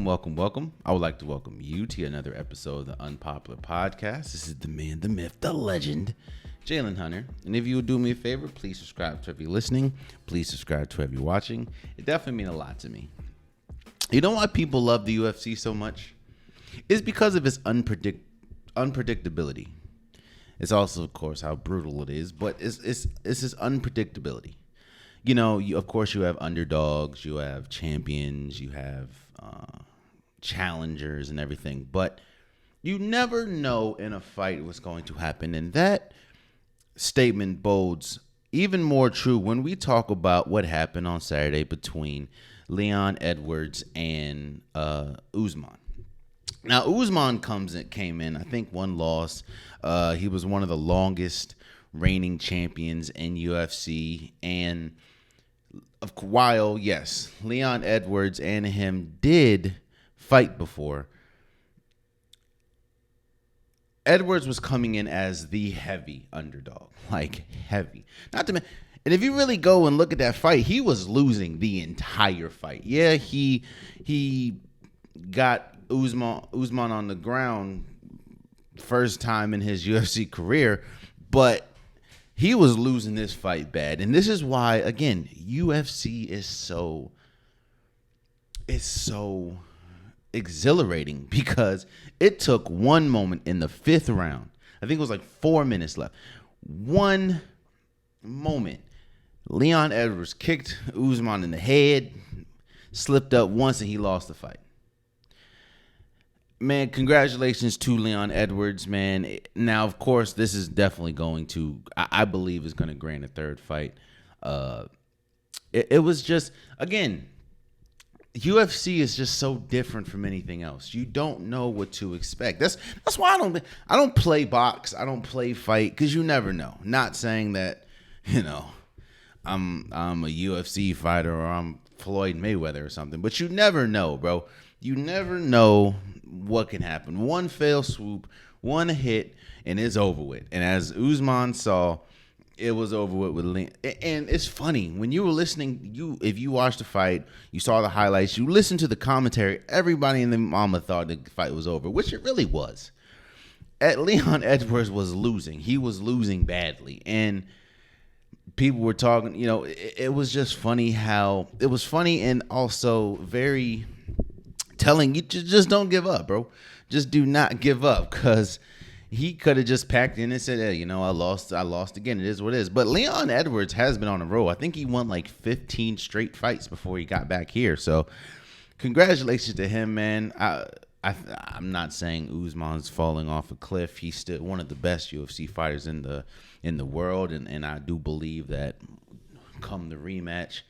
welcome. I would like to welcome you to another episode of the Unpopular podcast. This is the man, the myth, the legend, Jalen Hunter. And if you would do me a favor, please subscribe to whoever you're listening. Please subscribe to whoever you're watching. It definitely means a lot to me. You know why people love the UFC so much? It's because of its unpredictability. It's also, of course, how brutal it is, but it's its unpredictability. You know, of course, you have underdogs, you have champions, you have challengers and everything, but you never know in a fight what's going to happen. And that statement bodes even more true when we talk about what happened on Saturday between Leon Edwards and Usman. Now, Usman came in, I think, one loss. He was one of the longest reigning champions in UFC, and while, yes, Leon Edwards and him did fight before, Edwards was coming in as the heavy underdog, like heavy. Not to mention, and if you really go and look at that fight, he was losing the entire fight. Yeah, he got Usman on the ground first time in his UFC career, but he was losing this fight bad. And this is why, again, UFC is so exhilarating, because it took one moment in the fifth round. I think it was like 4 minutes left. One moment. Leon Edwards kicked Usman in the head, slipped up once, and he lost the fight. Man, congratulations to Leon Edwards, man. Now, of course, this is definitely going to, I believe, is going to grant a third fight. It was just, again, UFC is just so different from anything else. You don't know what to expect. That's why I don't play box. I don't play fight, because you never know. Not saying that, you know, I'm a UFC fighter or I'm Floyd Mayweather or something, but you never know, bro. You never know what can happen. One fail swoop, one hit, and it's over with. And as Usman saw, it was over with Leon. And it's funny, when you were listening, if you watched the fight, you saw the highlights, you listened to the commentary, everybody in the mama thought the fight was over, which it really was. Leon Edwards was losing. He was losing badly. And people were talking, you know, it was just funny how, it was funny and also very telling you, just don't give up, bro. Just do not give up, because he could have just packed in and said, hey, you know, I lost again. It is what it is. But Leon Edwards has been on a roll. I think he won like 15 straight fights before he got back here. So congratulations to him, man. I'm not saying Usman's falling off a cliff. He's still one of the best UFC fighters in the world, and I do believe that come the rematch,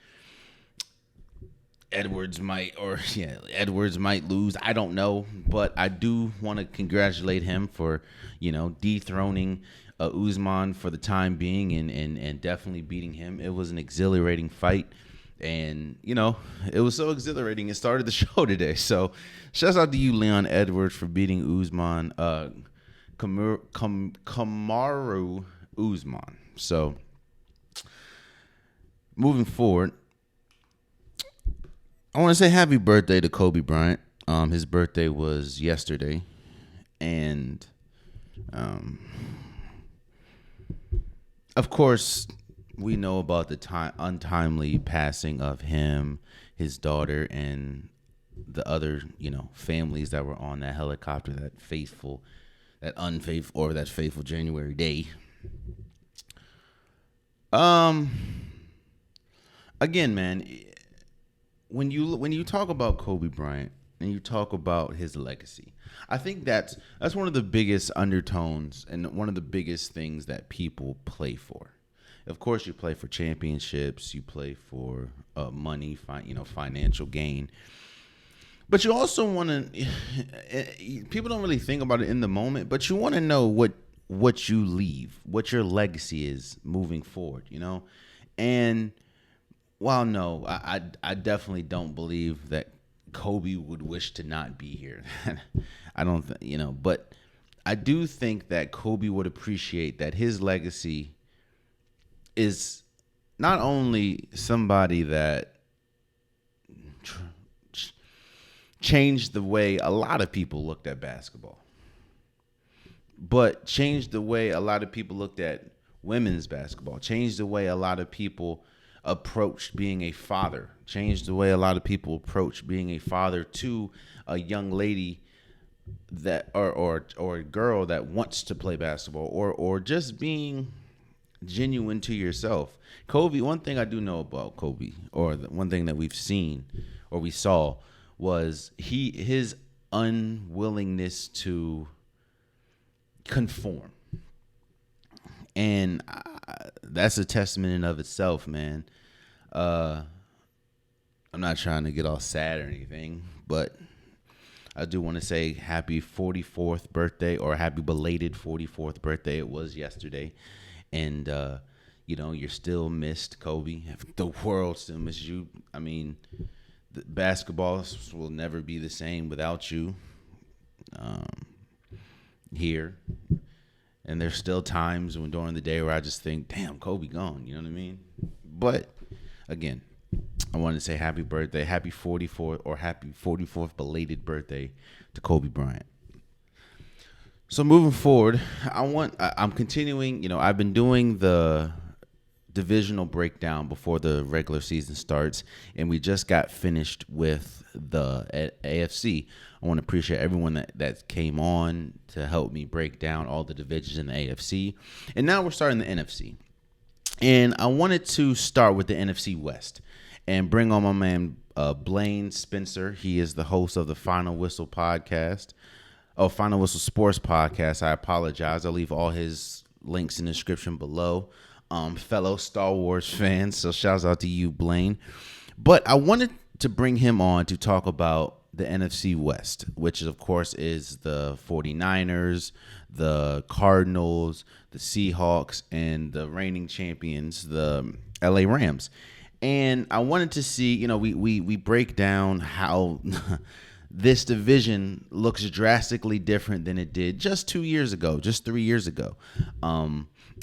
Edwards might lose. I don't know, but I do want to congratulate him for, you know, dethroning Usman for the time being and definitely beating him. It was an exhilarating fight, and, you know, it was so exhilarating it started the show today. So shouts out to you, Leon Edwards, for beating Usman, Kamaru Usman. So moving forward, I want to say happy birthday to Kobe Bryant. His birthday was yesterday, and of course, we know about the untimely passing of him, his daughter, and the other, you know, families that were on that helicopter that faithful January day. Again, man, when you talk about Kobe Bryant and you talk about his legacy, I think that's one of the biggest undertones and one of the biggest things that people play for. Of course, you play for championships, you play for money, financial gain, but you also want to. People don't really think about it in the moment, but you want to know what you leave, what your legacy is moving forward, you know, and. Well, no, I definitely don't believe that Kobe would wish to not be here. I don't but I do think that Kobe would appreciate that his legacy is not only somebody that changed the way a lot of people looked at basketball, but changed the way a lot of people looked at women's basketball, changed the way a lot of people approached being a father, changed the way a lot of people approach being a father to a young lady that or a girl that wants to play basketball, or just being genuine to yourself. Kobe, one thing I do know about Kobe, or the one thing that we've seen or we saw, was his unwillingness to conform. And that's a testament in of itself, man. I'm not trying to get all sad or anything, but I do want to say happy 44th birthday, or happy belated 44th birthday. It was yesterday. And, you're still missed, Kobe. The world still misses you. I mean, the basketball will never be the same without you here. And there's still times when during the day where I just think, damn, Kobe gone. You know what I mean? But, again, I wanted to say happy birthday, happy 44th, or happy 44th belated birthday to Kobe Bryant. So moving forward, I'm continuing. I've been doing the divisional breakdown before the regular season starts, and we just got finished with the AFC. I want to appreciate everyone that came on to help me break down all the divisions in the AFC. And now we're starting the NFC. And I wanted to start with the NFC West and bring on my man Blaine Spencer. He is the host of the Final Whistle podcast. Final Whistle Sports Podcast. I apologize. I'll leave all his links in the description below. Fellow Star Wars fans, so shouts out to you, Blaine. But I wanted to bring him on to talk about the NFC West, which of course is the 49ers, the Cardinals, the Seahawks, and the reigning champions, the LA Rams. And I wanted to see, we break down how this division looks drastically different than it did just 2 years ago, just 3 years ago.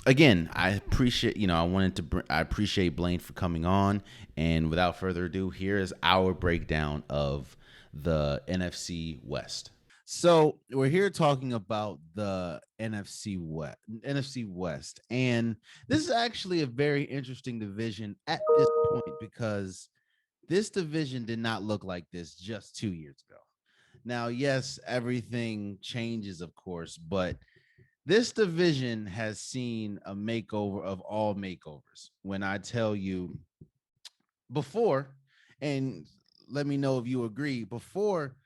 Again, I appreciate, I appreciate Blaine for coming on. And without further ado, here is our breakdown of the NFC West. So we're here talking about the NFC West. And this is actually a very interesting division at this point, because this division did not look like this just 2 years ago. Now, yes, everything changes, of course, but this division has seen a makeover of all makeovers. When I tell you before, and let me know if you agree, before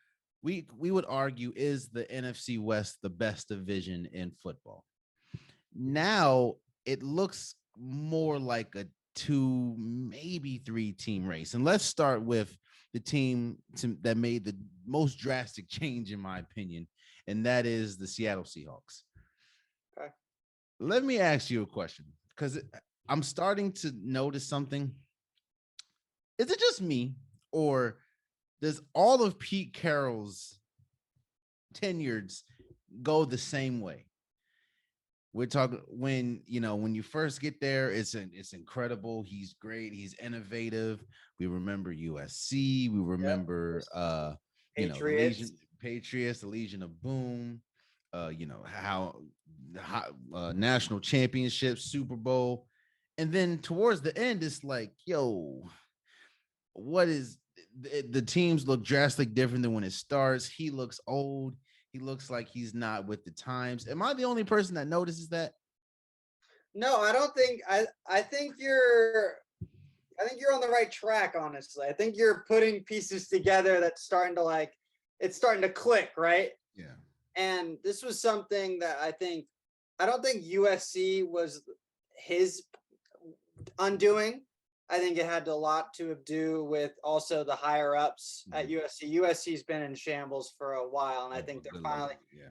we would argue, is the NFC West the best division in football? Now it looks more like a 2, maybe 3 team race. And let's start with the team that made the most drastic change, in my opinion, and that is the Seattle Seahawks. Okay. Let me ask you a question, because I'm starting to notice something. Is it just me, or does all of Pete Carroll's tenures go the same way? We're talking when you first get there, it's incredible. He's great. He's innovative. We remember USC. We remember Patriots. The Legion Patriots, the Legion of Boom. How national championships, Super Bowl, and then towards the end, it's like, yo, what is the teams look drastically different than when it starts. He looks old. He looks like he's not with the times. Am I the only person that notices that? No, I don't think I think you're on the right track, honestly. I think you're putting pieces together that's starting to it's starting to click, right? Yeah. And this was something that I don't think USC was his undoing. I think it had a lot to do with also the higher ups at USC. USC's been in shambles for a while, and I think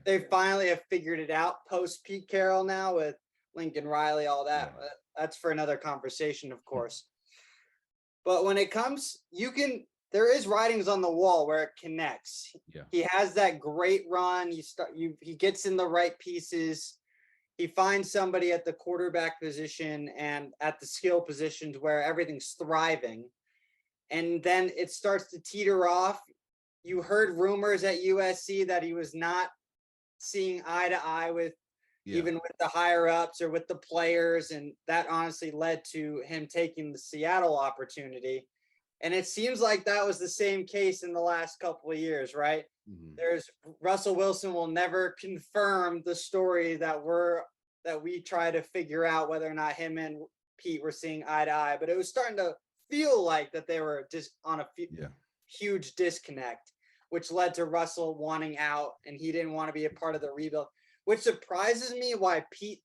they finally have figured it out post Pete Carroll now with Lincoln Riley, all that. Yeah. That's for another conversation, of course. But when it comes, there is writings on the wall where it connects. Yeah. He has that great run. He gets in the right pieces. He finds somebody at the quarterback position and at the skill positions where everything's thriving. And then it starts to teeter off. you heard rumors at USC that he was not seeing eye to eye with even with the higher ups or with the players, and that honestly led to him taking the Seattle opportunity. And it seems like that was the same case in the last couple of years, right? Mm-hmm. There's Russell Wilson will never confirm the story that we try to figure out whether or not him and Pete were seeing eye to eye, but it was starting to feel like that they were just on a huge disconnect, which led to Russell wanting out, and he didn't want to be a part of the rebuild, which surprises me why Pete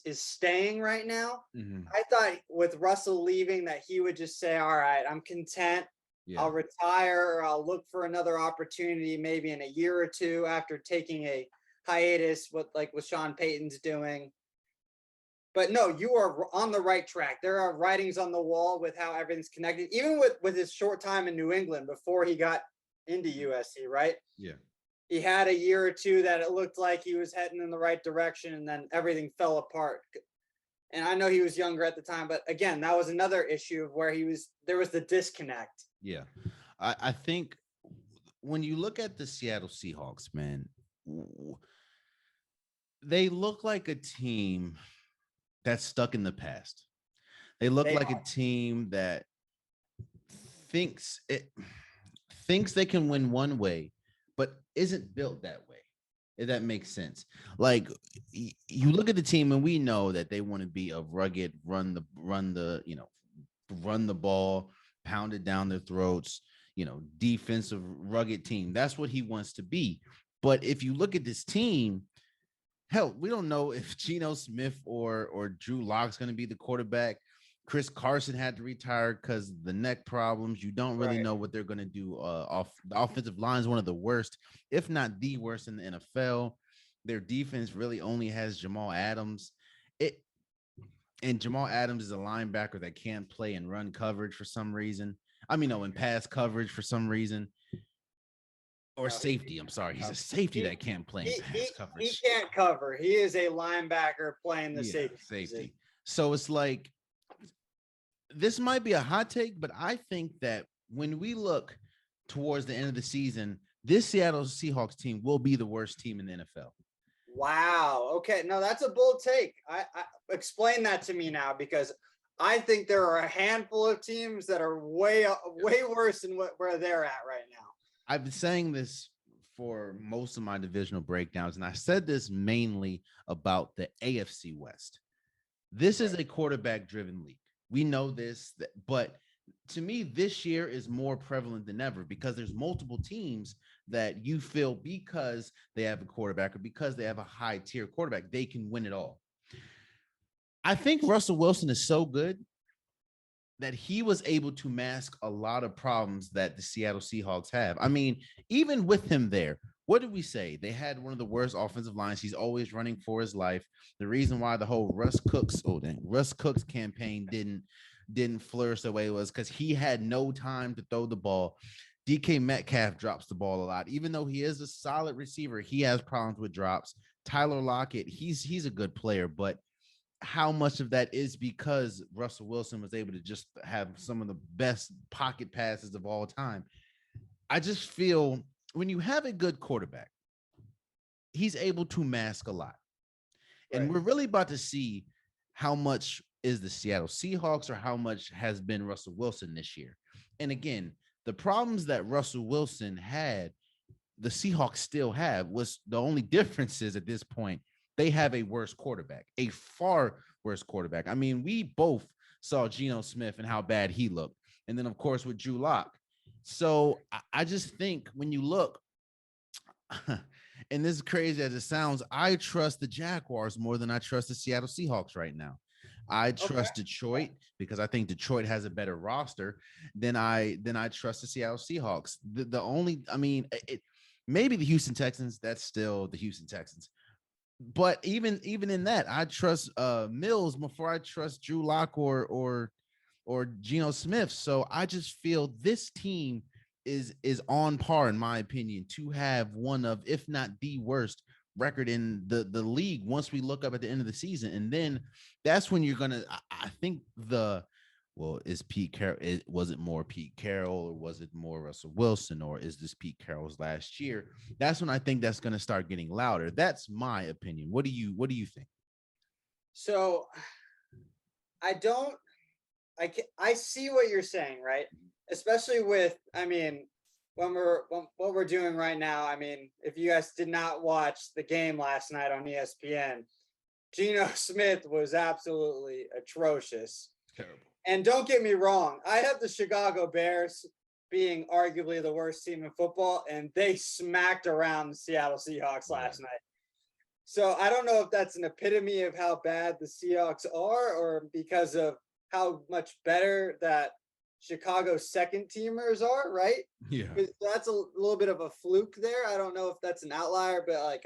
is staying right now. Mm-hmm. I thought with Russell leaving that he would just say, all right, I'm content. I'll retire, or I'll look for another opportunity maybe in a year or two after taking a hiatus, what Sean Payton's doing. But no, you are on the right track. There are writings on the wall with how everything's connected, even with his short time in New England before he got into USC, right? Yeah. He had a year or two that it looked like he was heading in the right direction, and then everything fell apart. And I know he was younger at the time, but again, that was another issue of where there was the disconnect. Yeah. I think when you look at the Seattle Seahawks, man, they look like a team that's stuck in the past. They look like a team that thinks they can win one way, but isn't built that way. If that makes sense. Like you look at the team, and we know that they want to be a rugged, run the ball, pound it down their throats, defensive, rugged team. That's what he wants to be. But if you look at this team, hell, we don't know if Geno Smith or Drew Lock's going to be the quarterback. Chris Carson had to retire because of the neck problems. You don't really know what they're going to do. The offensive line is one of the worst, if not the worst in the NFL. Their defense really only has Jamal Adams. And Jamal Adams is a linebacker that can't play in run coverage for some reason. In pass coverage for some reason. Or safety. I'm sorry. He's a safety that can't play in pass coverage. He can't cover. He is a linebacker playing the safety. So it's like, this might be a hot take, but I think that when we look towards the end of the season, this Seattle Seahawks team will be the worst team in the NFL. Wow. Okay. No, that's a bold take. I explain that to me now, because I think there are a handful of teams that are way worse than where they're at right now. I've been saying this for most of my divisional breakdowns, and I said this mainly about the AFC West. This is a quarterback-driven league. We know this, but to me, this year is more prevalent than ever because there's multiple teams that you feel because they have a quarterback or because they have a high-tier quarterback, they can win it all. I think Russell Wilson is so good that he was able to mask a lot of problems that the Seattle Seahawks have. Even with him there, what did we say? They had one of the worst offensive lines. He's always running for his life. The reason why the whole Russ Cooks campaign didn't flourish the way it was because he had no time to throw the ball. DK Metcalf drops the ball a lot. Even though he is a solid receiver, he has problems with drops. Tyler Lockett, he's a good player, but how much of that is because Russell Wilson was able to just have some of the best pocket passes of all time? I just feel when you have a good quarterback, he's able to mask a lot. And we're really about to see how much is the Seattle Seahawks or how much has been Russell Wilson this year. And again, the problems that Russell Wilson had, the Seahawks still have. Was the only difference is at this point, they have a worse quarterback, a far worse quarterback. We both saw Geno Smith and how bad he looked. And then, of course, with Drew Lock. So I just think when you look, and this is crazy as it sounds, I trust the Jaguars more than I trust the Seattle Seahawks right now. I trust Detroit because I think Detroit has a better roster than I trust the Seattle Seahawks. The only, maybe the Houston Texans, that's still the Houston Texans. But even in that, I trust Mills before I trust Drew Lock or Geno Smith. So I just feel this team is on par, in my opinion, to have one of, if not the worst record in the league once we look up at the end of the season. And then that's when you're gonna, I think the well, is Pete Carroll? Was it more Pete Carroll, or was it more Russell Wilson, or is this Pete Carroll's last year? That's when I think that's going to start getting louder. That's my opinion. What do you think? So I don't. I see what you're saying, right? Especially with, I mean, what we're doing right now. I mean, if you guys did not watch the game last night on ESPN, Geno Smith was absolutely atrocious. Terrible. And don't get me wrong, I have the Chicago Bears being arguably the worst team in football, and they smacked around the Seattle Seahawks last night. So I don't know if that's an epitome of how bad the Seahawks are, or because of how much better that Chicago's second teamers are, right? Yeah. That's a little bit of a fluke there. I don't know if that's an outlier, but like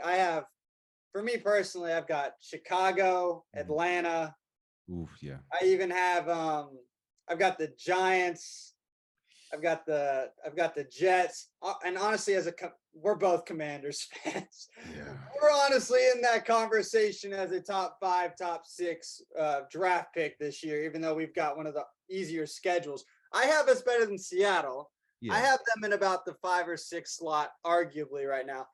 for me personally, I've got Chicago, Atlanta. Oof, yeah. I even have I've got the Giants. I've got the Jets. And honestly, we're both Commanders fans. Yeah. We're honestly in that conversation as a top 5, top 6 draft pick this year, even though we've got one of the easier schedules. I have us better than Seattle. Yeah. I have them in about the 5 or 6 slot, arguably right now.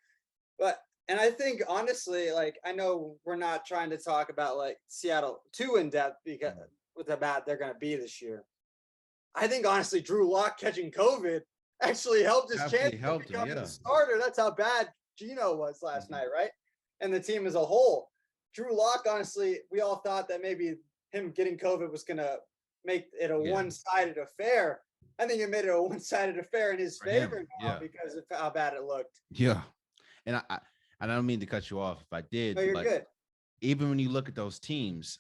And I think honestly, like, I know we're not trying to talk about like Seattle too in depth because with how bad they're going to be this year. I think honestly, Drew Lock catching COVID actually helped his chance to become the starter. That's how bad Geno was last night, right? And the team as a whole. Drew Lock, honestly, we all thought that maybe him getting COVID was going to make it a one-sided affair. I think it made it a one-sided affair in his favor now because of how bad it looked. Yeah. And I don't mean to cut you off if I did. No, you're good. Even when you look at those teams,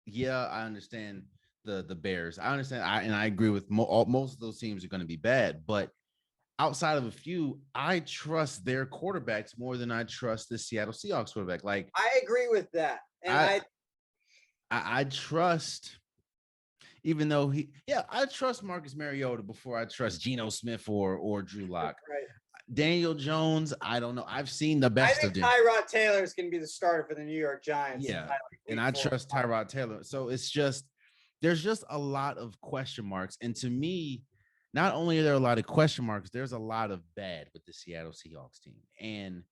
I understand the Bears. I understand. I agree with most of those teams are going to be bad. But outside of a few, I trust their quarterbacks more than I trust the Seattle Seahawks quarterback. Like, I agree with that. And I trust, even though I trust Marcus Mariota before I trust Geno Smith or Drew Lock. Right. Daniel Jones, I don't know. I've seen the best of them. Tyrod Taylor is going to be the starter for the New York Giants. Yeah, and I trust Tyrod Taylor. So it's just, there's just a lot of question marks. And to me, not only are there a lot of question marks, there's a lot of bad with the Seattle Seahawks team. And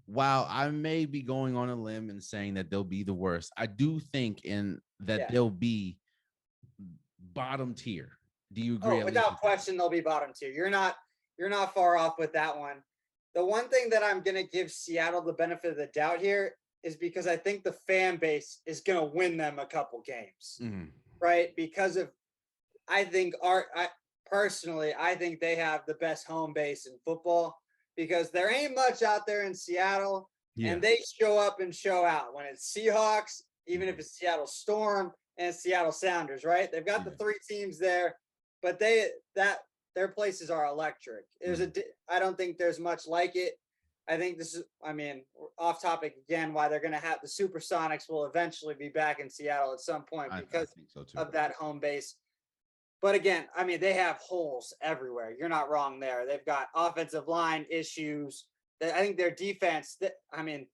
while I may be going on a limb and saying that they'll be the worst, I do think they'll be bottom tier. Do you agree? Oh, without question, they'll be bottom tier. You're not far off with that one. The one thing that I'm going to give Seattle the benefit of the doubt here is because I think the fan base is going to win them a couple games, right? Because I think they have the best home base in football because there ain't much out there in Seattle and they show up and show out when it's Seahawks, even if it's Seattle Storm and Seattle Sounders, right? They've got the 3 teams there, but their places are electric. I don't think there's much like it. I think off topic again, why they're going to have the Supersonics will eventually be back in Seattle at some point because of that home base. But again, they have holes everywhere. You're not wrong there. They've got offensive line issues. I think their defense,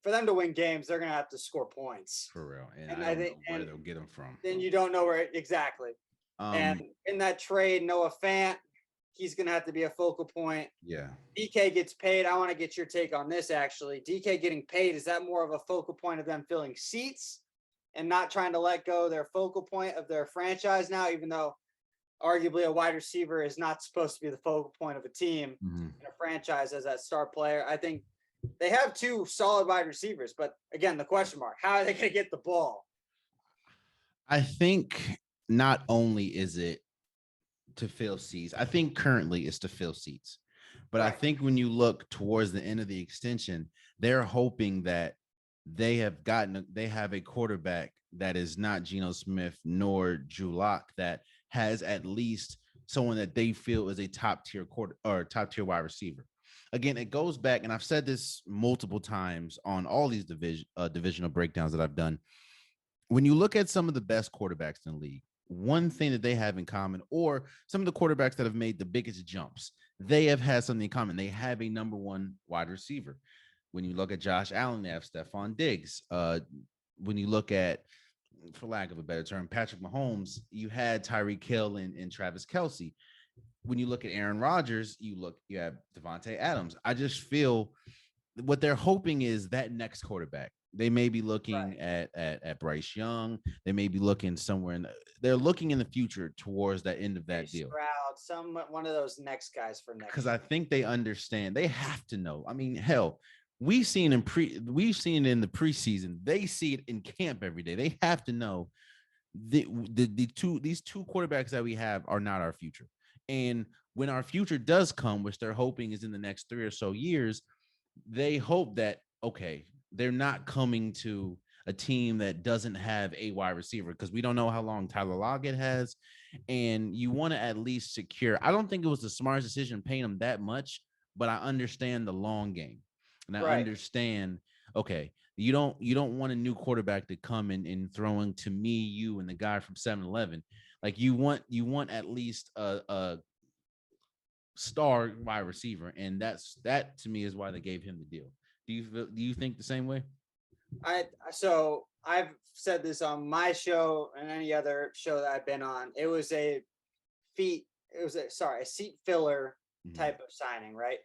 for them to win games, they're going to have to score points. For real. And I don't know where they'll get them from. Then you don't know where exactly. And in that trade, Noah Fant, he's going to have to be a focal point. Yeah. DK gets paid. I want to get your take on this, actually. DK getting paid, is that more of a focal point of them filling seats and not trying to let go their focal point of their franchise now, even though arguably a wide receiver is not supposed to be the focal point of a team in a franchise as that star player? I think they have 2 solid wide receivers, but again, the question mark, how are they going to get the ball? I think not only is it to fill seats, I think currently it's to fill seats, but right. I think when you look towards the end of the extension, they're hoping that they have a quarterback that is not Geno Smith nor Drew Lock, that has at least someone that they feel is a top tier wide receiver. Again, it goes back, and I've said this multiple times on all these divisional breakdowns that I've done. When you look at some of the best quarterbacks in the league, one thing that they have in common, or some of the quarterbacks that have made the biggest jumps, they have had something in common. They have a number 1 wide receiver. When you look at Josh Allen, they have Stephon Diggs. When you look at for lack of a better term, Patrick Mahomes, you had Tyreek Hill and Travis Kelce. When you look at Aaron Rodgers, you have Devontae Adams. I just feel what they're hoping is that next quarterback. They may be looking at Bryce Young. They may be looking somewhere they're looking in the future towards that end of that deal. Stroud, one of those next guys for next. Because I think they understand. They have to know. I mean, hell, we've seen it in the preseason. They see it in camp every day. They have to know these two quarterbacks that we have are not our future. And when our future does come, which they're hoping is in the next 3 or so years, they hope that, okay, they're not coming to a team that doesn't have a wide receiver, because we don't know how long Tyler Lockett has. And you want to at least secure. I don't think it was the smartest decision paying him that much, but I understand the long game. And I understand, okay, you don't want a new quarterback to come in and throwing to me, you, and the guy from 7-Eleven. Like you want at least a star wide receiver, and that to me is why they gave him the deal. Do you think the same way? I've said this on my show and any other show that I've been on. It was a seat filler type of signing, right?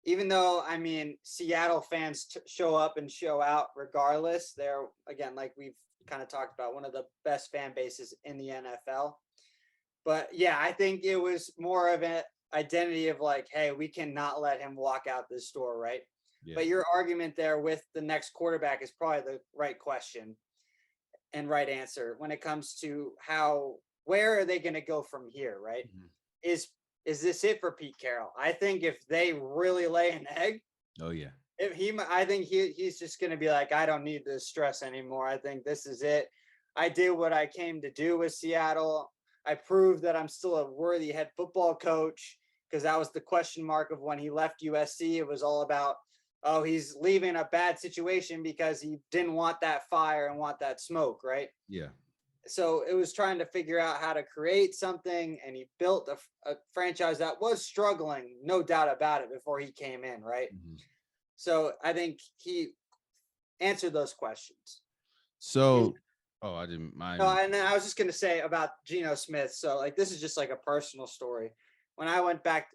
Even though, I mean, Seattle fans show up and show out regardless. They're, again, like we've kind of talked about, one of the best fan bases in the NFL. But yeah, I think it was more of an identity of like, hey, we cannot let him walk out this door, right? Yeah. But your argument there with the next quarterback is probably the right question and right answer when it comes to where are they going to go from here, right? Mm-hmm. Is this it for Pete Carroll? I think if they really lay an egg, I think he's just going to be like, I don't need this stress anymore. I think this is it. I did what I came to do with Seattle. I proved that I'm still a worthy head football coach, because that was the question mark of when he left USC. It was all about, oh, he's leaving a bad situation because he didn't want that fire and want that smoke, right? Yeah. So it was trying to figure out how to create something, and he built a franchise that was struggling, no doubt about it, before he came in, right? Mm-hmm. So I think he answered those questions. So, I didn't mind. No, and then I was just going to say about Geno Smith. So, like, this is just like a personal story. When I went back,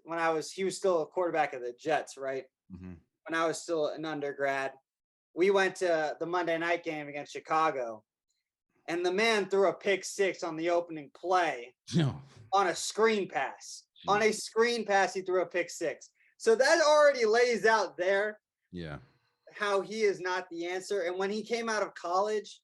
he was still a quarterback of the Jets, right? Mm-hmm. When I was still an undergrad, we went to the Monday night game against Chicago, and the man threw a pick six on the opening play on a screen pass. Jeez. On a screen pass, he threw a pick six. So that already lays out there how he is not the answer. And when he came out of college,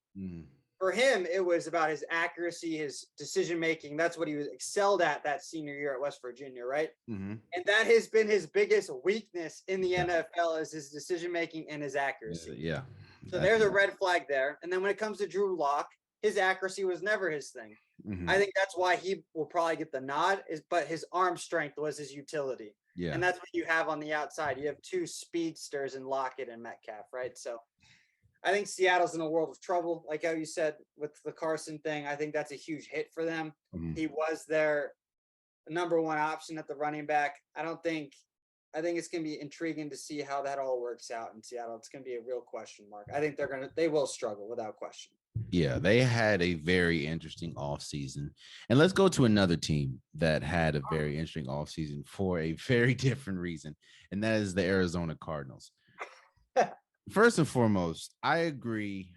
for him, it was about his accuracy, his decision-making. That's what he was excelled at that senior year at West Virginia, right? Mm-hmm. And that has been his biggest weakness in the NFL, is his decision-making and his accuracy. Yeah. So there's a red flag there. And then when it comes to Drew Lock, his accuracy was never his thing. Mm-hmm. I think that's why he will probably get the nod, but his arm strength was his utility. Yeah. And that's what you have on the outside. You have two speedsters in Lockett and Metcalf, right? So I think Seattle's in a world of trouble, like how you said with the Carson thing. I think that's a huge hit for them. Mm-hmm. He was their number one option at the running back. I think it's going to be intriguing to see how that all works out in Seattle. It's going to be a real question mark. I think they will struggle without question. Yeah, they had a very interesting offseason. And let's go to another team that had a very interesting offseason for a very different reason, and that is the Arizona Cardinals. First and foremost, I agree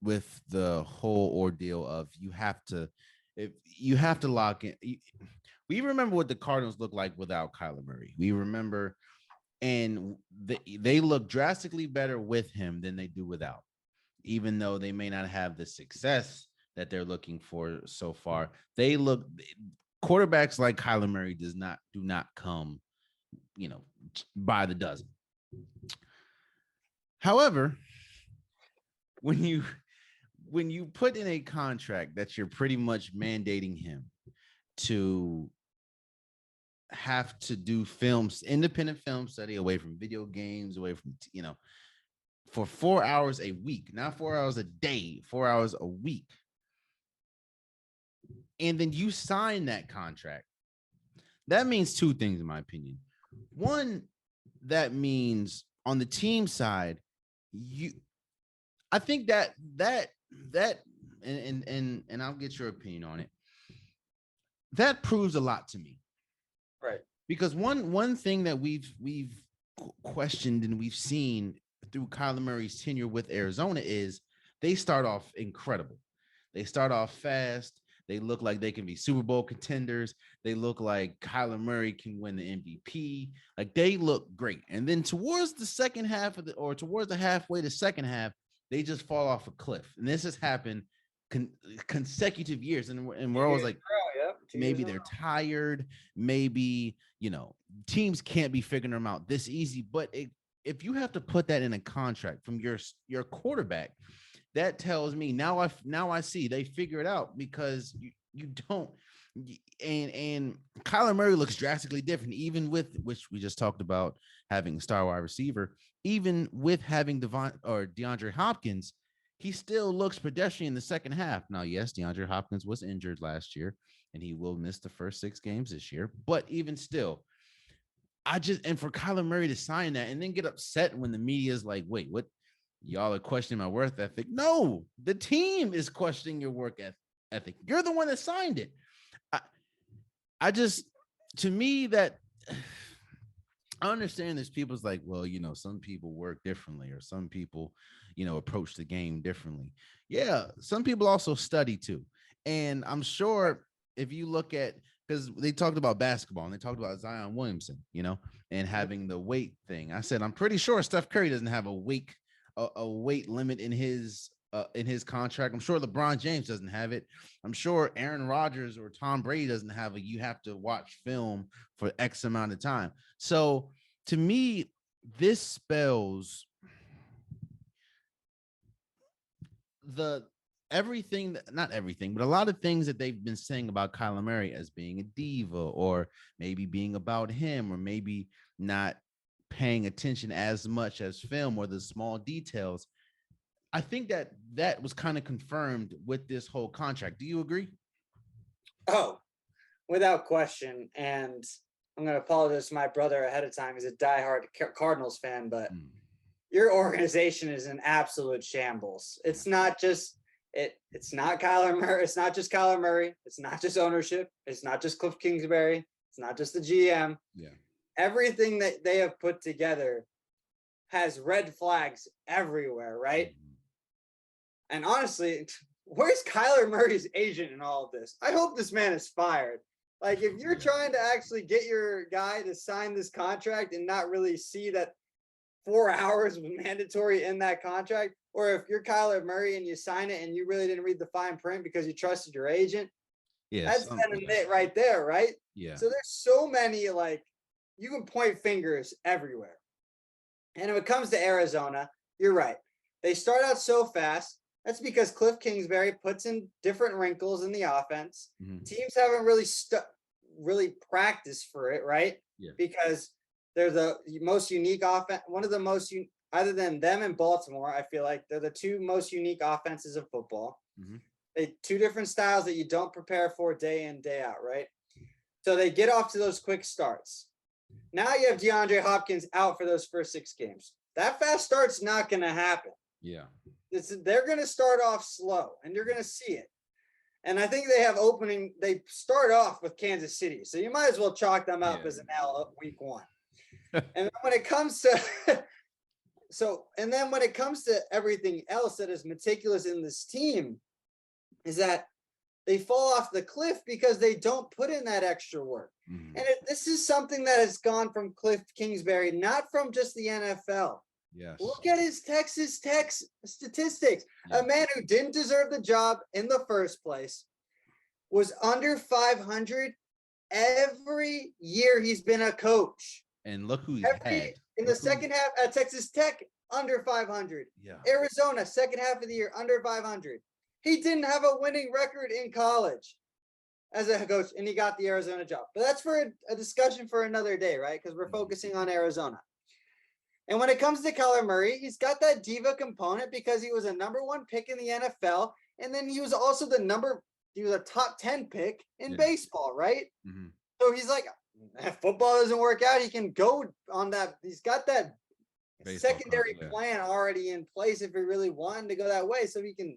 with the whole ordeal of you have to lock in. We remember what the Cardinals look like without Kyler Murray. We remember, and they look drastically better with him than they do without, even though they may not have the success that they're looking for so far. Quarterbacks like Kyler Murray do not come, by the dozen. However, when you put in a contract that you're pretty much mandating him to have to do independent film study, away from video games, away from, for 4 hours a week, not 4 hours a day, 4 hours a week. And then you sign that contract. That means two things, in my opinion. One, that means on the team side, I think that and I'll get your opinion on it. That proves a lot to me. Right. Because one thing that we've questioned and we've seen through Kyler Murray's tenure with Arizona is they start off incredible. They start off fast. They look like they can be Super Bowl contenders. They look like Kyler Murray can win the MVP. Like they look great. And then towards the second half towards the halfway to second half, they just fall off a cliff. And this has happened consecutive years. And we're always like, maybe they're tired. Maybe, teams can't be figuring them out this easy. But if you have to put that in a contract from your quarterback, that tells me now I see they figure it out, because you don't. And Kyler Murray looks drastically different, even with, which we just talked about, having a star wide receiver, even with having DeAndre Hopkins, he still looks pedestrian in the second half. Now, yes, DeAndre Hopkins was injured last year, and he will miss the first 6 games this year. But even still, and for Kyler Murray to sign that and then get upset when the media is like, wait, what? Y'all are questioning my work ethic. No, the team is questioning your work ethic. You're the one that signed it. I just, to me, that I understand there's people's like, well, some people work differently, or some people, approach the game differently. Yeah, some people also study too. And I'm sure if you look at, because they talked about basketball and they talked about Zion Williamson, and having the weight thing. I said, I'm pretty sure Steph Curry doesn't have a weight limit in his contract. I'm sure LeBron James doesn't have it. I'm sure Aaron Rodgers or Tom Brady doesn't have you have to watch film for X amount of time. So to me, this spells not everything, but a lot of things that they've been saying about Kyler Murray as being a diva, or maybe being about him, or maybe not paying attention as much as film or the small details. I think that was kind of confirmed with this whole contract. Do you agree? Oh, without question. And I'm going to apologize to my brother ahead of time. He's a diehard Cardinals fan, but your organization is an absolute shambles. It's not just it's not Kyler Murray. It's not just Kyler Murray. It's not just ownership. It's not just Cliff Kingsbury. It's not just the GM. Yeah. Everything that they have put together has red flags everywhere, right? And honestly, where's Kyler Murray's agent in all of this? I hope this man is fired. Like, if you're trying to actually get your guy to sign this contract and not really see that 4 hours was mandatory in that contract, or if you're Kyler Murray and you sign it and you really didn't read the fine print because you trusted your agent, that's it right there, right? Yeah. So there's so many, you can point fingers everywhere. And when it comes to Arizona, you're right. They start out so fast. That's because Cliff Kingsbury puts in different wrinkles in the offense. Mm-hmm. Teams haven't really practiced for it, right? Yeah. Because they're the most unique offense. One of the most, other than them and Baltimore, I feel like they're the 2 most unique offenses of football. Mm-hmm. They 2 different styles that you don't prepare for day in, day out, right? So they get off to those quick starts. Now you have DeAndre Hopkins out for those first 6 games. That fast start's not going to happen. Yeah. They're going to start off slow, and you're going to see it. And I think they start off with Kansas City. So you might as well chalk them up as an L week 1. And when it comes to when it comes to everything else that is meticulous in this team, is that they fall off the cliff because they don't put in that extra work. Mm-hmm. And this is something that has gone from Cliff Kingsbury, not from just the NFL. Yes. Look at his Texas Tech statistics. Yeah. A man who didn't deserve the job in the first place was under 500 every year he's been a coach. And look who he's had. In the second half at Texas Tech, under 500. Yeah. Arizona, second half of the year, under 500. He didn't have a winning record in college as a coach, and he got the Arizona job. But that's for a discussion for another day, right? Because we're focusing on Arizona. And when it comes to Kyler Murray, he's got that diva component because he was a number 1 pick in the NFL. And then he was also he was a top 10 pick in baseball, right? Mm-hmm. So he's like, if football doesn't work out, he can go on that. He's got that baseball secondary plan already in place if he really wanted to go that way. So he can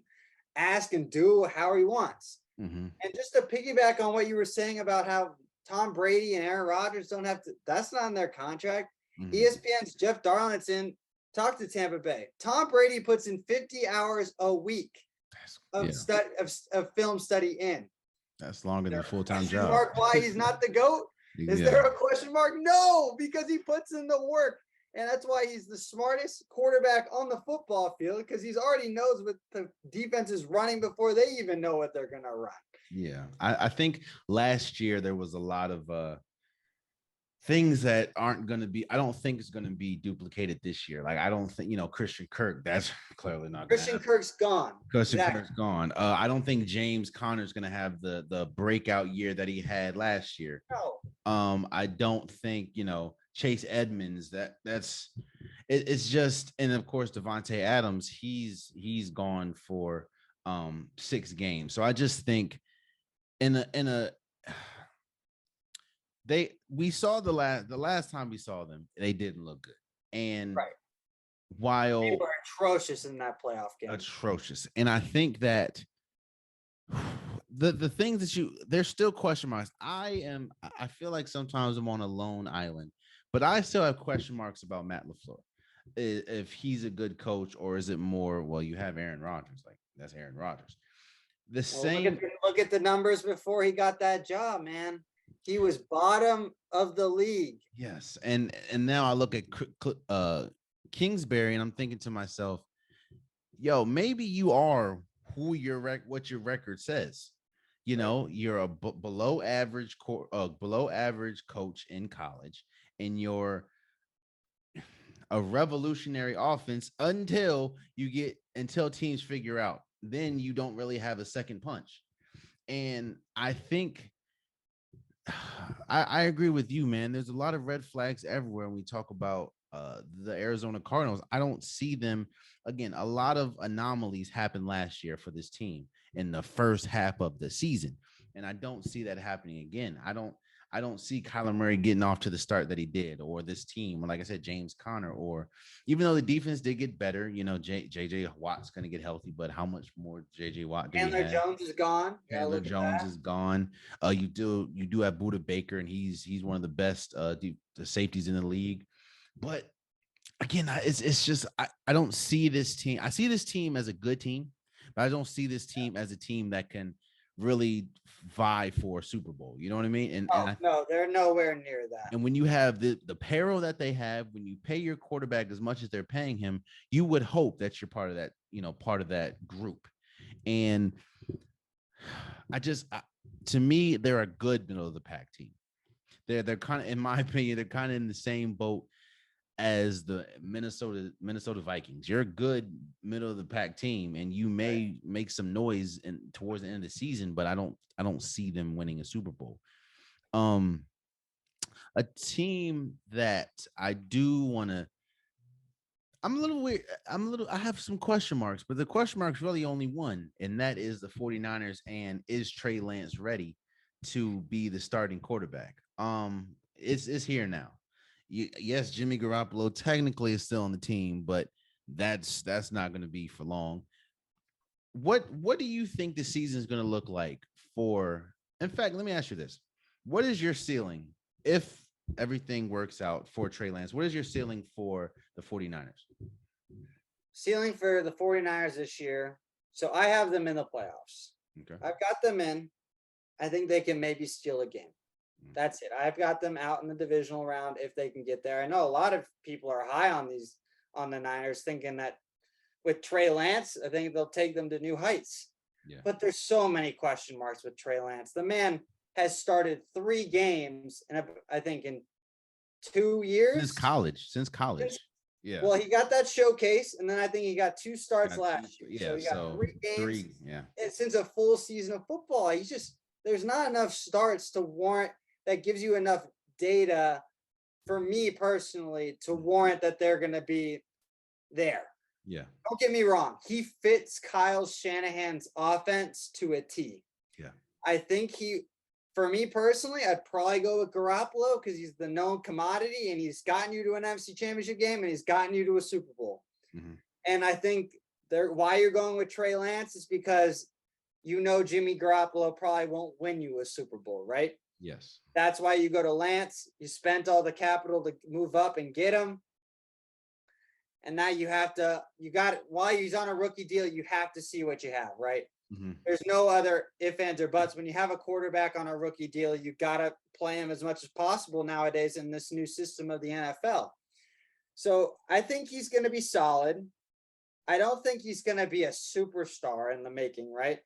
ask and do how he wants. Mm-hmm. And just to piggyback on what you were saying about how Tom Brady and Aaron Rodgers don't have to, that's not in their contract. Mm-hmm. ESPN's Jeff Darlington talked to Tampa Bay. Tom Brady puts in 50 hours a week of film study in. That's longer than a full-time question job. mark why he's not the GOAT? Is there a question mark? No, because he puts in the work. And that's why he's the smartest quarterback on the football field, because he's already knows what the defense is running before they even know what they're going to run. Yeah. I think last year there was a lot of things that aren't going to be, I don't think it's going to be duplicated this year. Like, I don't think, Christian Kirk, that's clearly not Christian Kirk's gone. Kirk's gone. I don't think James Conner's going to have the breakout year that he had last year. No. I don't think, Chase Edmonds, it's just, and of course, Devontae Adams, he's gone for 6 games. So I just think we saw the last time we saw them, they didn't look good. And while they were atrocious in that playoff game. Atrocious. And I think that the things that there's still question marks. I feel like sometimes I'm on a lone island, but I still have question marks about Matt LaFleur. If he's a good coach, or is it more, well, you have Aaron Rodgers, like that's Aaron Rodgers. Look at the numbers before he got that job, man. He was bottom of the league. Yes, and now I look at Kingsbury, and I'm thinking to myself, yo, maybe you are what your record says. You're a below average coach in college, and you're a revolutionary offense until teams figure out. Then you don't really have a second punch. And I think I agree with you, man. There's a lot of red flags everywhere when we talk about the Arizona Cardinals. I don't see them. Again, a lot of anomalies happened last year for this team in the first half of the season, and I don't see that happening again. I don't see Kyler Murray getting off to the start that he did, or this team, like I said, James Conner, or even though the defense did get better, JJ Watt's going to get healthy, but how much more JJ Watt do we have? Chandler Jones is gone. Chandler Jones is gone. You do have Budda Baker, and he's one of the best the safeties in the league. But again, it's just I don't see this team. I see this team as a good team, but I don't see this team as a team that can really vie for a Super Bowl. You know what I mean? No, they're nowhere near that. And when you have the payroll that they have, when you pay your quarterback as much as they're paying him, you would hope that you're part of that, part of that group. And to me, they're a good middle of the pack team. They're kind of, in my opinion, they're kind of in the same boat as the Minnesota Vikings. You're a good middle of the pack team, and you may make some noise towards the end of the season, but I don't see them winning a Super Bowl. A team that I do want to, I'm a little weird. I have some question marks, but the question mark's really only one, and that is the 49ers. And is Trey Lance ready to be the starting quarterback? It's here now. Yes, Jimmy Garoppolo technically is still on the team, but that's not going to be for long. What do you think the season is going to look like for? In fact, let me ask you this: what is your ceiling if everything works out for Trey Lance? What is your ceiling for the 49ers? Ceiling for the 49ers this year. So I have them in the playoffs. Okay, I've got them in. I think they can maybe steal a game. That's it. I've got them out in the divisional round if they can get there. I know a lot of people are high on the Niners, thinking that with Trey Lance, I think they'll take them to new heights. Yeah. But there's so many question marks with Trey Lance. The man has started 3 games, and I think in 2 years since college. Yeah. Well, he got that showcase, and then I think he got 2 starts last year. Yeah. So he got 3 games. 3, yeah. And since a full season of football, there's not enough starts to warrant. That gives you enough data for me personally to warrant that they're going to be there. Yeah. Don't get me wrong. He fits Kyle Shanahan's offense to a T. Yeah. I think for me personally, I'd probably go with Garoppolo because he's the known commodity, and he's gotten you to an NFC Championship game, and he's gotten you to a Super Bowl. Mm-hmm. And I think why you're going with Trey Lance is because Jimmy Garoppolo probably won't win you a Super Bowl, right? Yes. That's why you go to Lance. You spent all the capital to move up and get him. And now while he's on a rookie deal, you have to see what you have, right? Mm-hmm. There's no other ifs, ands, or buts. When you have a quarterback on a rookie deal, you got to play him as much as possible nowadays in this new system of the NFL. So I think he's going to be solid. I don't think he's going to be a superstar in the making, right?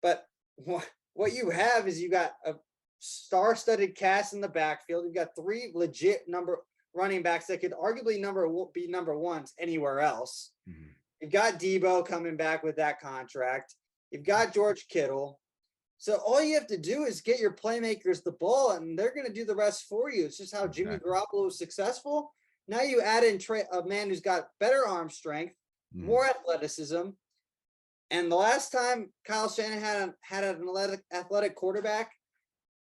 But what you have is you got a star-studded cast in the backfield. You've got 3 legit running backs that could arguably be number ones anywhere else. Mm-hmm. You've got Debo coming back with that contract. You've got George Kittle. So all you have to do is get your playmakers the ball, and they're going to do the rest for you. It's just how Jimmy Garoppolo was successful. Now you add in a man who's got better arm strength, more athleticism. And the last time Kyle Shanahan had an athletic quarterback,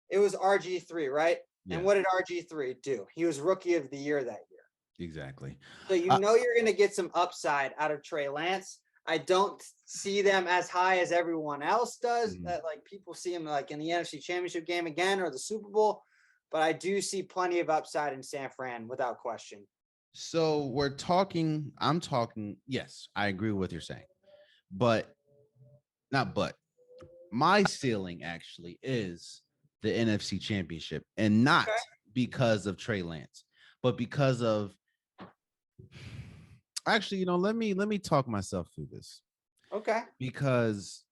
it was RG3, right? Yeah. And what did RG3 do? He was rookie of the year that year. Exactly. So you're going to get some upside out of Trey Lance. I don't see them as high as everyone else does. That like people see him like in the NFC Championship game again or the Super Bowl, but I do see plenty of upside in San Fran without question. So I'm talking. Yes, I agree with what you're saying, but my ceiling actually is the NFC Championship, and not because of Trey Lance, but because of. Actually, let me talk myself through this. Okay. Because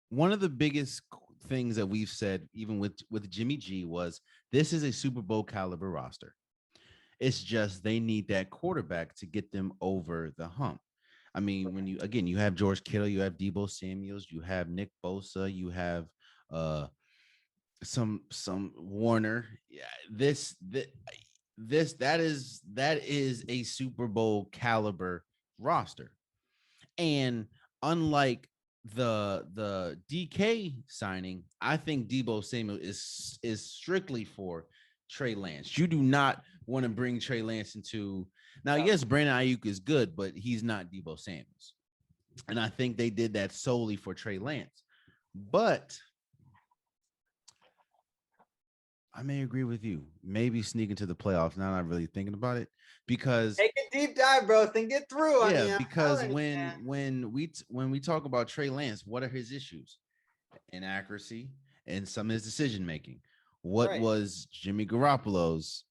one of the biggest things that we've said, even with Jimmy G, was this is a Super Bowl caliber roster. It's just they need that quarterback to get them over the hump. I mean, when you have George Kittle, you have Debo Samuels, you have Nick Bosa, you have some Warner. Yeah, that is a Super Bowl caliber roster. And unlike the DK signing, I think Debo Samuel is strictly for Trey Lance. You do not want to bring Trey Lance into now. Yes, Brandon Ayuk is good, but he's not Debo Samuels. And I think they did that solely for Trey Lance. But I may agree with you. Maybe sneak into the playoffs. Now I'm not really thinking about it because take a deep dive, bro. Think it through. Yeah, because when we talk about Trey Lance, what are his issues? Inaccuracy and some of his decision making. What was Jimmy Garoppolo's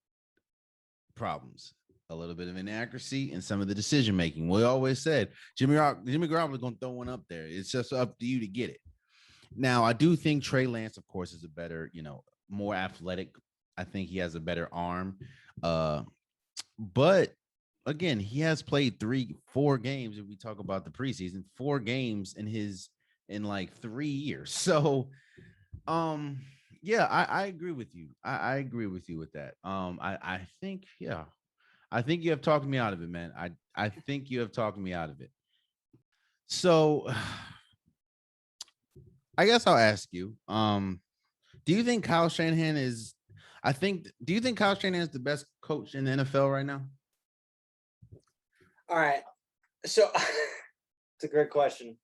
problems? A little bit of inaccuracy and some of the decision making. We always said Jimmy Garoppolo is going to throw one up there. It's just up to you to get it. Now, I do think Trey Lance, of course, is a better, more athletic. I think he has a better arm. But again, he has played 3-4 games. If we talk about the preseason, 4 games in like 3 years. So, yeah, I agree with you. I agree with you with that. I think you have talked me out of it, man. I think you have talked me out of it. So, I guess I'll ask you. Do you think Kyle Shanahan is? Do you think Kyle Shanahan is the best coach in the NFL right now? All right. So it's a great question.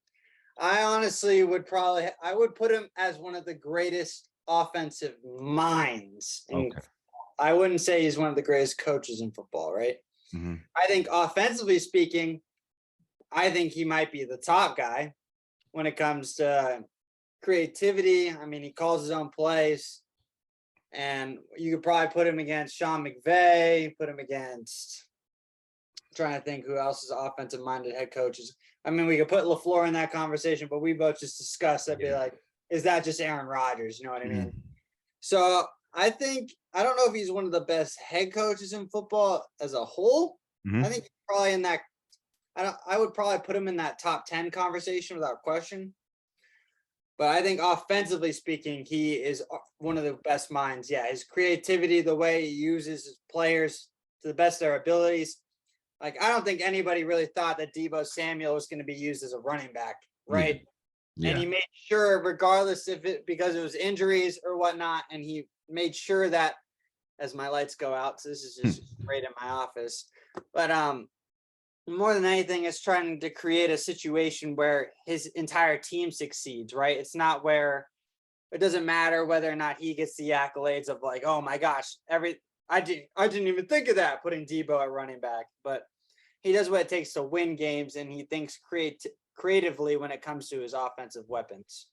I honestly would put him as one of the greatest offensive minds. Okay. I wouldn't say he's one of the greatest coaches in football, right? Mm-hmm. I think offensively speaking, I think he might be the top guy when it comes to creativity. I mean, he calls his own plays. And you could probably put him against Sean McVay, put him against trying to think who else is offensive-minded head coaches. I mean, we could put LaFleur in that conversation, but we both just discussed that. Be like, is that just Aaron Rodgers? You know what I mean? So I don't know if he's one of the best head coaches in football as a whole. Mm-hmm. I think he's probably in that. I would probably put him in that top 10 conversation without question. But I think offensively speaking, he is one of the best minds. Yeah, his creativity, the way he uses his players to the best of their abilities. Like, I don't think anybody really thought that Debo Samuel was going to be used as a running back, right? Yeah. And he made sure, regardless because it was injuries or whatnot, and he made sure that, as my lights go out, so this is just great in my office. But more than anything, it's trying to create a situation where his entire team succeeds, right? It's not where it doesn't matter whether or not he gets the accolades of like, oh my gosh, I didn't even think of that, putting Debo at running back. But he does what it takes to win games, and he thinks creatively when it comes to his offensive weapons.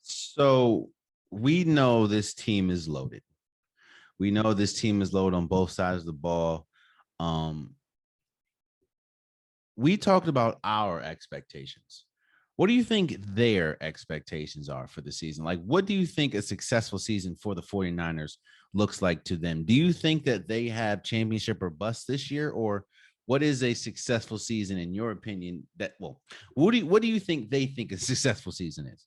So we know this team is loaded. We know this team is loaded on both sides of the ball. We talked about our expectations. What do you think their expectations are for the season? Like, what do you think a successful season for the 49ers looks like to them? Do you think that they have championship or bust this year? Or what is a successful season in your opinion? What do you think they think a successful season is?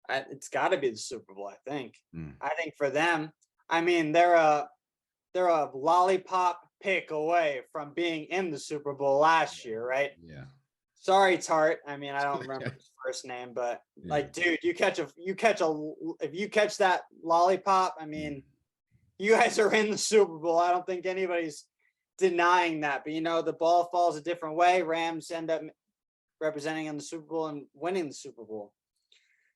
It's got to be the Super Bowl, I think. I think for them, I mean, they're a lollipop pick away from being in the Super Bowl last year, right? Yeah. Sorry, Tart. I mean, I don't remember his first name, but like, dude, if you catch that lollipop, I mean, you guys are in the Super Bowl. I don't think anybody's denying that. But the ball falls a different way. Rams end up representing in the Super Bowl and winning the Super Bowl.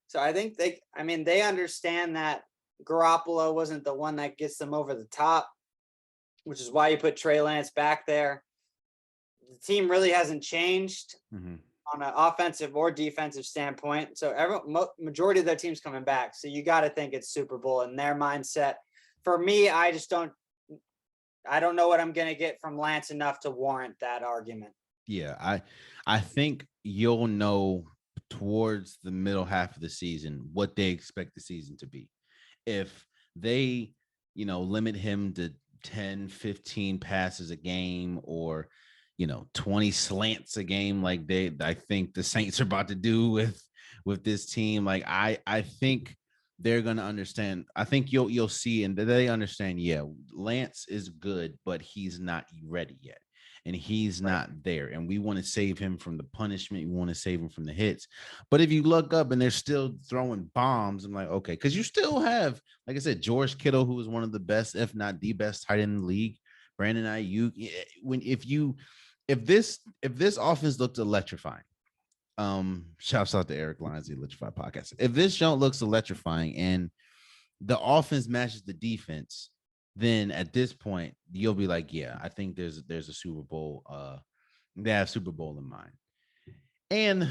So I think they understand that Garoppolo wasn't the one that gets them over the top, which is why you put Trey Lance back there. The team really hasn't changed on an offensive or defensive standpoint. So majority of their team's coming back. So you got to think it's Super Bowl in their mindset. For me, I don't know what I'm going to get from Lance enough to warrant that argument. Yeah, I think you'll know towards the middle half of the season what they expect the season to be. If they, limit him to 10, 15 passes a game or 20 slants a game like I think the Saints are about to do with this team. Like I think they're going to understand. I think you'll see and they understand, Lance is good, but he's not ready yet. And he's not there. And we want to save him from the punishment. We want to save him from the hits. But if you look up and they're still throwing bombs, I'm like, okay, because you still have, like I said, George Kittle, who is one of the best, if not the best tight end in the league. Brandon Ayuk. If this offense looked electrifying, shouts out to Eric Lyons, the Electrified Podcast. If this show looks electrifying and the offense matches the defense, then at this point you'll be like, yeah, I think there's a Super Bowl. They have Super Bowl in mind. And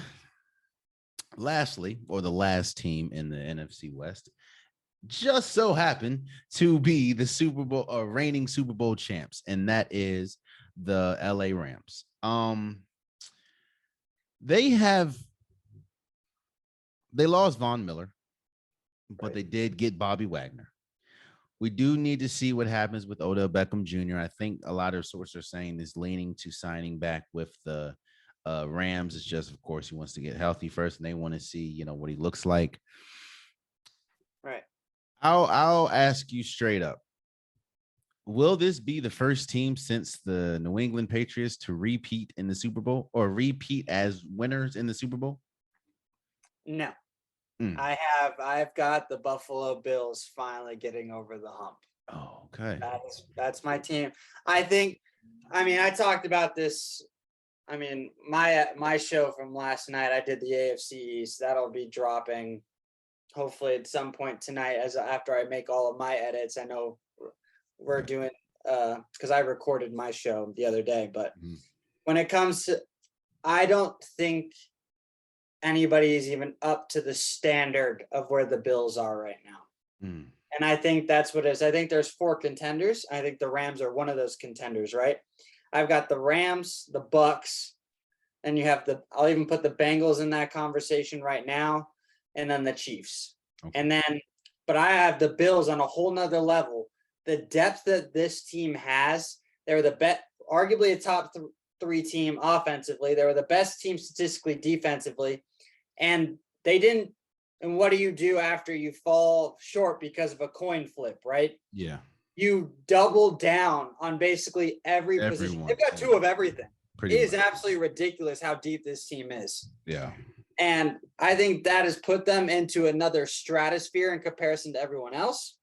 lastly, or the last team in the NFC West, just so happened to be the Super Bowl reigning Super Bowl champs, and that is the LA Rams. They lost Von Miller, but they did get Bobby Wagner. We do need to see what happens with Odell Beckham Jr. I think a lot of sources are saying is leaning to signing back with the Rams. It's just, of course, he wants to get healthy first, and they want to see, what he looks like. Right. I'll ask you straight up. Will this be the first team since the New England Patriots to repeat in the Super Bowl or repeat as winners in the Super Bowl? No. I've got the Buffalo Bills finally getting over the hump. Oh, okay. That's my team. I talked about this. My show from last night, I did the AFC East. That'll be dropping hopefully at some point tonight after I make all of my edits. I know we're doing because I recorded my show the other day, but when it comes to, I don't think anybody is even up to the standard of where the Bills are right now. And I think that's what it is. I think there's 4 contenders. I think the Rams are one of those contenders, right? I've got the Rams, the Bucks, and you have I'll even put the Bengals in that conversation right now, and then the Chiefs. Okay. But I have the Bills on a whole nother level. The depth that this team has, they're arguably a top 3 team offensively. They were the best team statistically defensively. And they didn't. And what do you do after you fall short because of a coin flip, right? Yeah. You double down on basically every position. They've got 2 of everything. It is absolutely ridiculous how deep this team is. Yeah. And I think that has put them into another stratosphere in comparison to everyone else,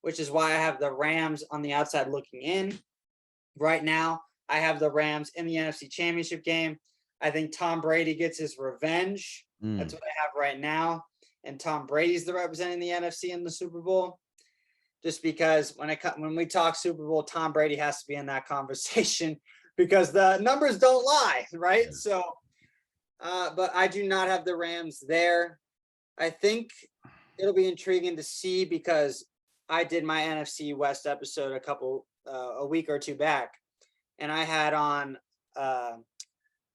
which is why I have the Rams on the outside looking in right now. I have the Rams in the NFC Championship game. I think Tom Brady gets his revenge. That's what I have right now. And Tom Brady's the representing the NFC in the Super Bowl. Just because when we talk Super Bowl, Tom Brady has to be in that conversation because the numbers don't lie, right? Yeah. So, but I do not have the Rams there. I think it'll be intriguing to see because I did my NFC West episode a week or two back, and I had on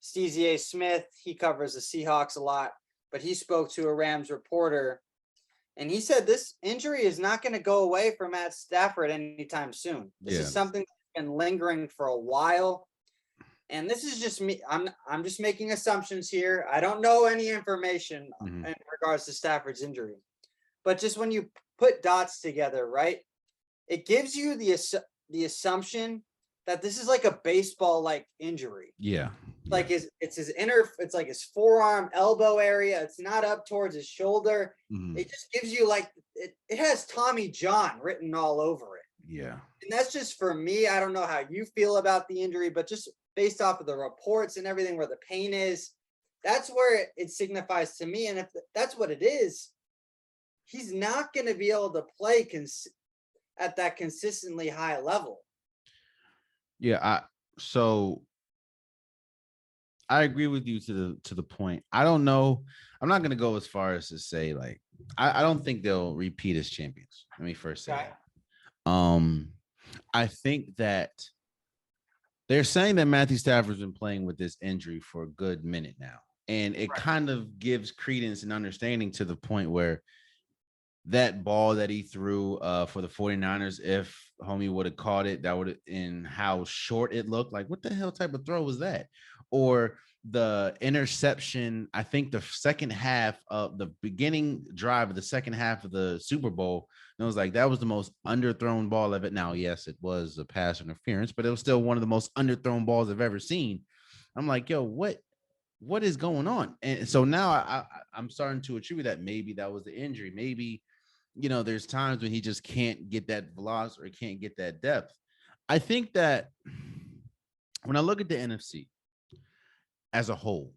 Stevie A. Smith. He covers the Seahawks a lot, but he spoke to a Rams reporter, and he said this injury is not going to go away for Matt Stafford anytime soon. This is something that's been lingering for a while. And this is just me. I'm just making assumptions here. I don't know any information in regards to Stafford's injury. But just when you put dots together, right, it gives you the assumption that this is like a baseball-like injury. Yeah. Like it's like his forearm, elbow area. It's not up towards his shoulder. It just gives you like it has Tommy John written all over it. Yeah. And that's just for me. I don't know how you feel about the injury, but just based off of the reports and everything where the pain is, that's where it signifies to me. And if that's what it is, he's not going to be able to play at that consistently high level. Yeah. So I agree with you to the point. I don't know. I'm not going to go as far as to say like I don't think they'll repeat as champions. Let me first say that. I think that they're saying that Matthew Stafford's been playing with this injury for a good minute now. And it kind of gives credence and understanding to the point where that ball that he threw for the 49ers, if homie would have caught it, that would have, in how short it looked, like what the hell type of throw was that? Or the interception, I think the second half of the beginning drive of the second half of the Super Bowl, and it was like, that was the most underthrown ball of it. Now, yes, it was a pass interference, but it was still one of the most underthrown balls I've ever seen. I'm like, yo, what is going on? And so now I'm starting to attribute that maybe that was the injury. Maybe, there's times when he just can't get that velocity or can't get that depth. I think that when I look at the NFC as a whole,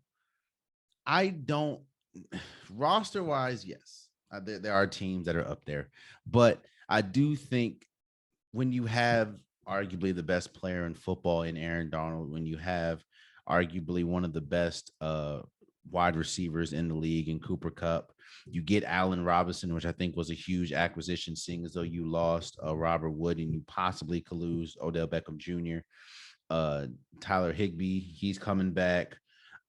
I don't roster wise, yes, there are teams that are up there, but I do think when you have arguably the best player in football in Aaron Donald, when you have arguably one of the best wide receivers in the league in Cooper Kupp, you get Allen Robinson, which I think was a huge acquisition, seeing as though you lost Robert Wood and you possibly could lose Odell Beckham Jr. Tyler Higbee, he's coming back.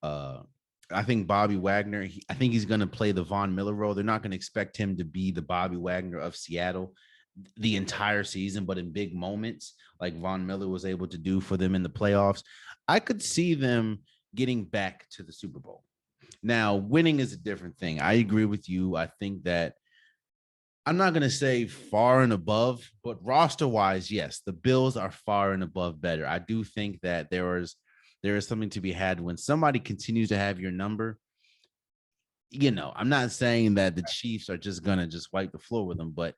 I think Bobby Wagner, I think he's going to play the Von Miller role. They're not going to expect him to be the Bobby Wagner of Seattle the entire season, but in big moments like Von Miller was able to do for them in the playoffs, I could see them getting back to the Super Bowl. Now, winning is a different thing. I agree with you. I think that I'm not going to say far and above, but roster-wise, yes, the Bills are far and above better. I do think that there is something to be had when somebody continues to have your number. I'm not saying that the Chiefs are just going to just wipe the floor with them, but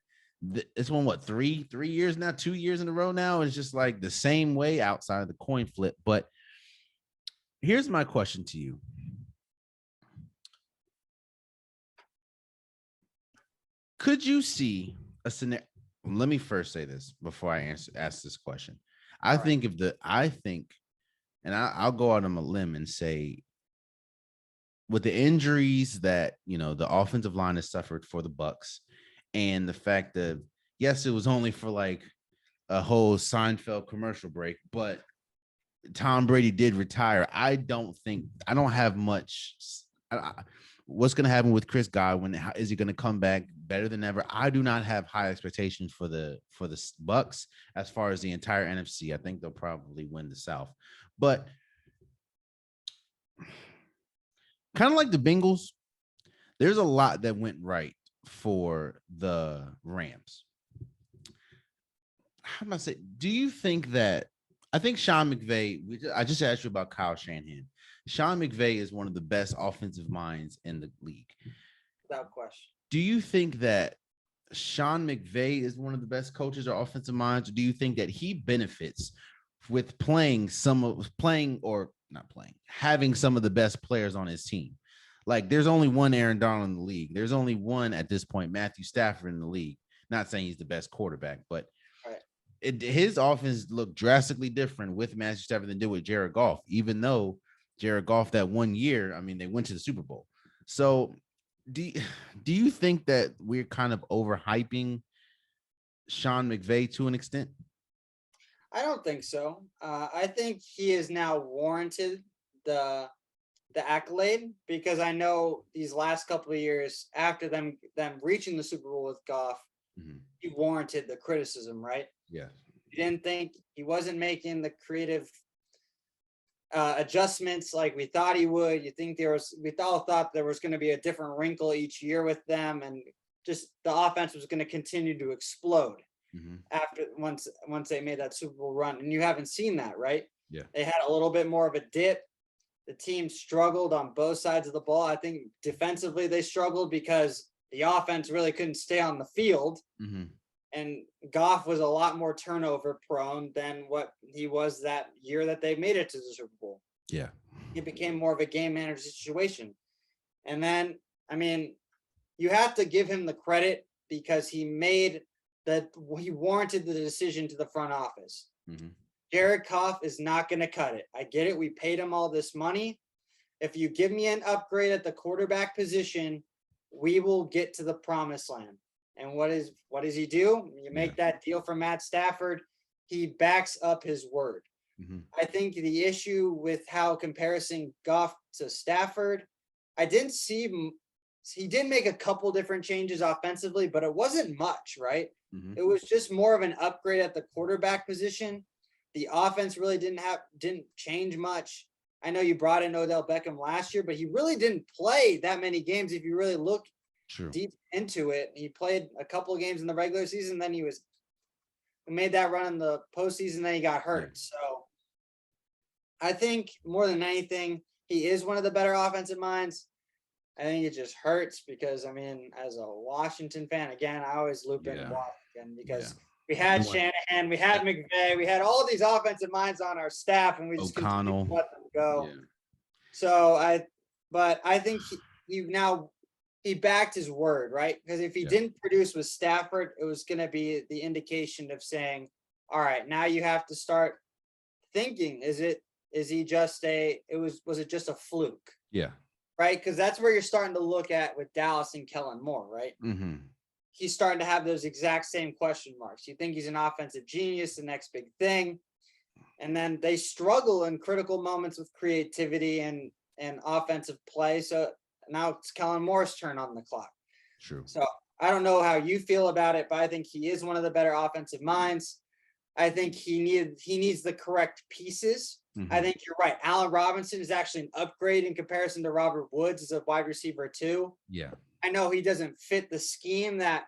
it's been what, 3 years now, 2 years in a row now. It's just like the same way outside of the coin flip. But here's my question to you. Could you see a scenario? Let me first say this before I ask this question. I think, and I'll go out on a limb and say, with the injuries that the offensive line has suffered for the Bucs, and the fact that yes, it was only for like a whole Seinfeld commercial break, but Tom Brady did retire. I don't have much. What's going to happen with Chris Godwin? Is he going to come back better than ever? I do not have high expectations for the Bucs as far as the entire NFC. I think they'll probably win the South, but kind of like the Bengals, there's a lot that went right for the Rams. How am I say? Do you think that? I think Sean McVay. I just asked you about Kyle Shanahan. Sean McVay is one of the best offensive minds in the league. Without question. Do you think that Sean McVay is one of the best coaches or offensive minds? Or do you think that he benefits with having some of the best players on his team. Like there's only one Aaron Donald in the league. There's only one at this point, Matthew Stafford in the league. Not saying he's the best quarterback, but Right. his offense looked drastically different with Matthew Stafford than did with Jared Goff, even though Jared Goff that 1 year, I mean, they went to the Super Bowl. So do you think that we're kind of overhyping Sean McVay to an extent? I don't think so. I think he is now warranted the accolade, because I know these last couple of years after them reaching the Super Bowl with Goff, he warranted the criticism, right? Yeah. You didn't think he wasn't making the creative adjustments like we thought he would. We all thought there was going to be a different wrinkle each year with them, and just the offense was going to continue to explode after once they made that Super Bowl run. And you haven't seen that, right? Yeah. They had a little bit more of a dip. The team struggled on both sides of the ball. I think defensively they struggled because the offense really couldn't stay on the field. And Goff was a lot more turnover prone than what he was that year that they made it to the Super Bowl. Yeah. It became more of a game manager situation. And then, I mean, you have to give him the credit because he warranted the decision to the front office. Jared Goff is not going to cut it. I get it. We paid him all this money. If you give me an upgrade at the quarterback position, we will get to the promised land. And what does he do? You make that deal for Matt Stafford. He backs up his word. I think the issue with how comparing Goff to Stafford, I didn't see he did make a couple different changes offensively, but it wasn't much, right? It was just more of an upgrade at the quarterback position. The offense really didn't change much. I know you brought in Odell Beckham last year, but he really didn't play that many games. If you really look deep into it, he played a couple of games in the regular season. Then he made that run in the postseason. Then he got hurt. So I think more than anything, he is one of the better offensive minds. I think it just hurts because, I mean, as a Washington fan, again, I always loop in Washington because we had Shanahan, we had McVay, we had all these offensive minds on our staff, and we just O'Connell couldn't let them go. Yeah. So I think he backed his word, right? Because if he didn't produce with Stafford, it was going to be the indication of saying, all right, now you have to start thinking, was it just a fluke? Yeah. Right? Because that's where you're starting to look at with Dallas and Kellen Moore, right? He's starting to have those exact same question marks. You think he's an offensive genius, the next big thing. And then they struggle in critical moments with creativity and offensive play. So now it's Kellen Moore's turn on the clock. True. So I don't know how you feel about it, but I think he is one of the better offensive minds. I think he needs the correct pieces. I think you're right. Allen Robinson is actually an upgrade in comparison to Robert Woods as a wide receiver too. Yeah. I know he doesn't fit the scheme that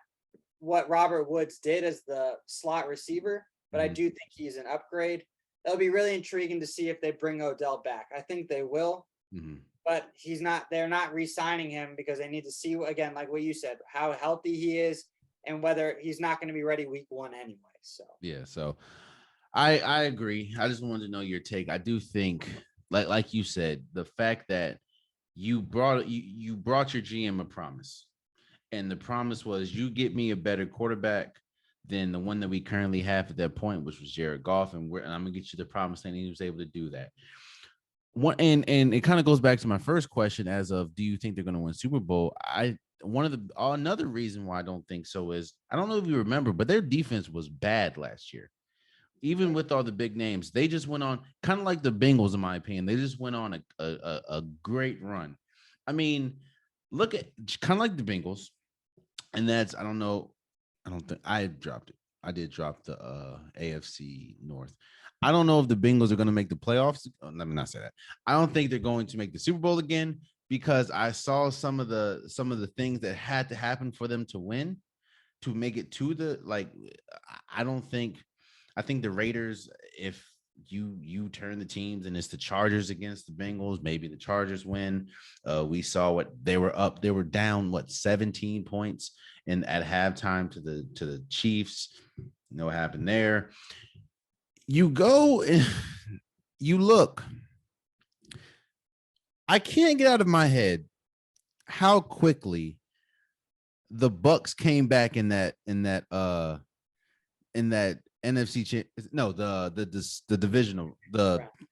what Robert Woods did as the slot receiver, but I do think he's an upgrade. That'll be really intriguing to see if they bring Odell back. I think they will, but they're not re-signing him because they need to see, again, like what you said, how healthy he is and whether he's not going to be ready week 1 anyway. So, yeah. So I agree. I just wanted to know your take. I do think, like you said, the fact that you brought your GM a promise, and the promise was you get me a better quarterback than the one that we currently have at that point, which was Jared Goff, and I'm gonna get you the promise, and he was able to do that. And it kind of goes back to my first question as of, do you think they're going to win Super Bowl? Another reason why I don't think so is, I don't know if you remember, but their defense was bad last year. Even with all the big names, they just went on, kind of like the Bengals, in my opinion. They just went on a great run. I mean, look at kind of like the Bengals, and that's, I don't know. I don't think I dropped it. I did drop the AFC North. I don't know if the Bengals are going to make the playoffs. Let me not say that. I don't think they're going to make the Super Bowl again because I saw some of the things that had to happen for them to win, to make it to the, like, I think the Raiders, if you turn the teams and it's the Chargers against the Bengals, maybe the Chargers win. We saw what they were down 17 points at halftime to the Chiefs. You know what happened there. you go and you look. I can't get out of my head how quickly the Bucks came back in that NFC the divisional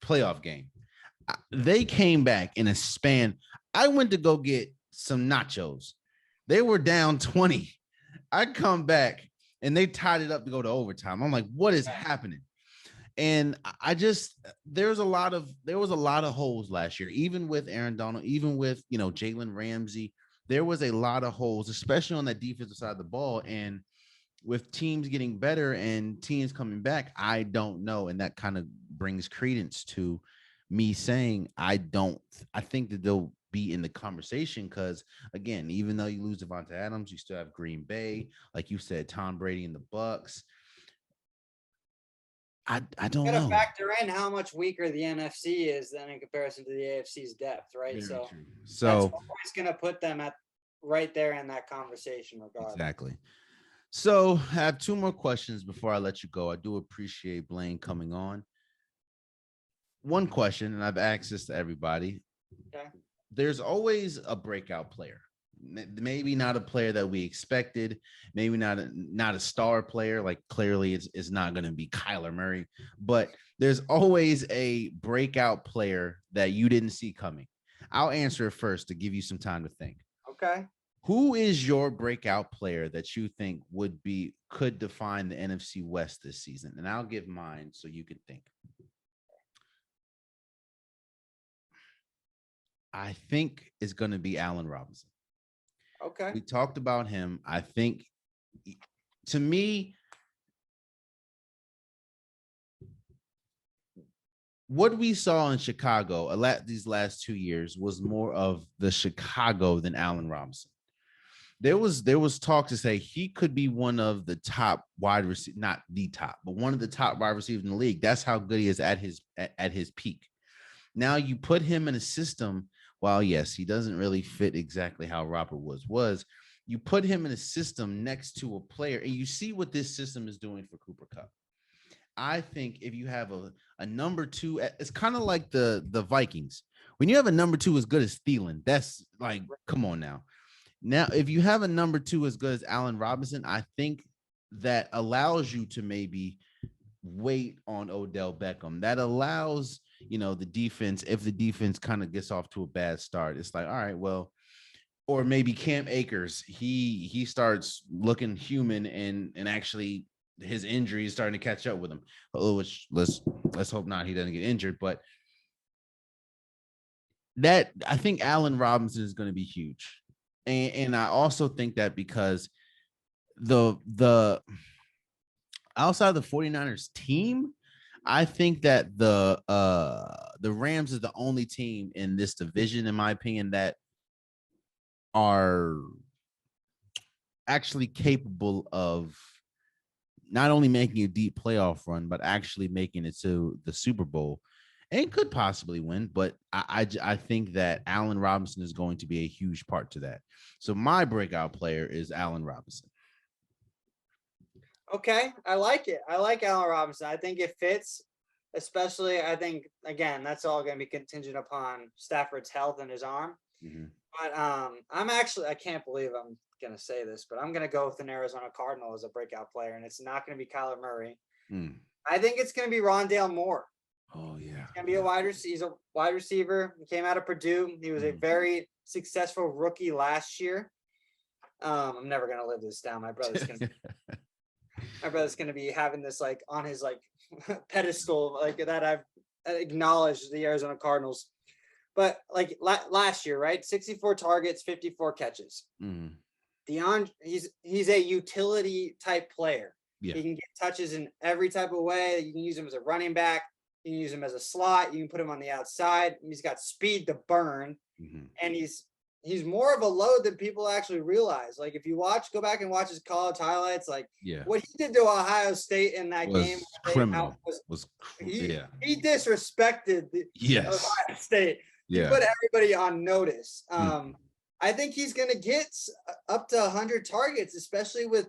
playoff game. They came back in a span. I went to go get some nachos. They were down 20. I come back and they tied it up to go to overtime. I'm like, what is happening? And I just there was a lot of holes last year, even with Aaron Donald, even with Jalen Ramsey. There was a lot of holes, especially on that defensive side of the ball. And with teams getting better and teams coming back, I don't know. And that kind of brings credence to me saying I think that they'll be in the conversation because, again, even though you lose Devonta Adams, you still have Green Bay. Like you said, Tom Brady and the Bucks. I don't know. You got to factor in how much weaker the NFC is than in comparison to the AFC's depth, right? Very so true. That's always going to put them at right there in that conversation regardless. Exactly. So I have two more questions before I let you go. I do appreciate Blaine coming on. One question, and I've asked this to everybody. Okay. There's always a breakout player. Maybe not a player that we expected, maybe not a star player. Like clearly it's not going to be Kyler Murray, but there's always a breakout player that you didn't see coming. I'll answer it first to give you some time to think. Okay. Who is your breakout player that you think could define the NFC West this season? And I'll give mine so you can think. I think it's going to be Allen Robinson. Okay. We talked about him. I think, to me, what we saw in Chicago these last 2 years was more of the Chicago than Allen Robinson. There was talk to say he could be one of the top wide receivers, not the top, but one of the top wide receivers in the league. That's how good he is at his peak. Now you put him in a system. While yes, he doesn't really fit exactly how Robert Woods was. You put him in a system next to a player, and you see what this system is doing for Cooper Kupp. I think if you have a number two, it's kind of like the Vikings. When you have a number two as good as Thielen, that's like, come on now. Now, if you have a number two as good as Allen Robinson, I think that allows you to maybe wait on Odell Beckham. That allows, the defense, if the defense kind of gets off to a bad start, it's like, all right, well, or maybe Cam Akers, he starts looking human and actually his injury is starting to catch up with him. Which let's hope not, he doesn't get injured, but that I think Allen Robinson is going to be huge. And I also think that because the outside of the 49ers team, I think that the Rams is the only team in this division, in my opinion, that are actually capable of not only making a deep playoff run, but actually making it to the Super Bowl and could possibly win. But I think that Allen Robinson is going to be a huge part to that. So my breakout player is Allen Robinson. Okay, I like it. I like Allen Robinson. I think it fits, especially I think, again, that's all going to be contingent upon Stafford's health and his arm. Mm-hmm. But I can't believe I'm going to say this, but I'm going to go with an Arizona Cardinal as a breakout player, and it's not going to be Kyler Murray. I think it's going to be Rondale Moore. Oh, yeah. He's going to be a wide receiver. He's a wide receiver. He came out of Purdue. He was a very successful rookie last year. I'm never going to live this down. My brother's going to be having this like on his like pedestal like that. I've acknowledged the Arizona Cardinals, but like last year, right? 64 targets, 54 catches. He's a utility type player. Yeah. He can get touches in every type of way. You can use him as a running back. You can use him as a slot. You can put him on the outside. He's got speed to burn, and he's more of a load than people actually realize. Like if you go back and watch his college highlights, like what he did to Ohio State in that game, criminal. He disrespected Ohio State. He put everybody on notice. I think he's going to get up to 100 targets, especially with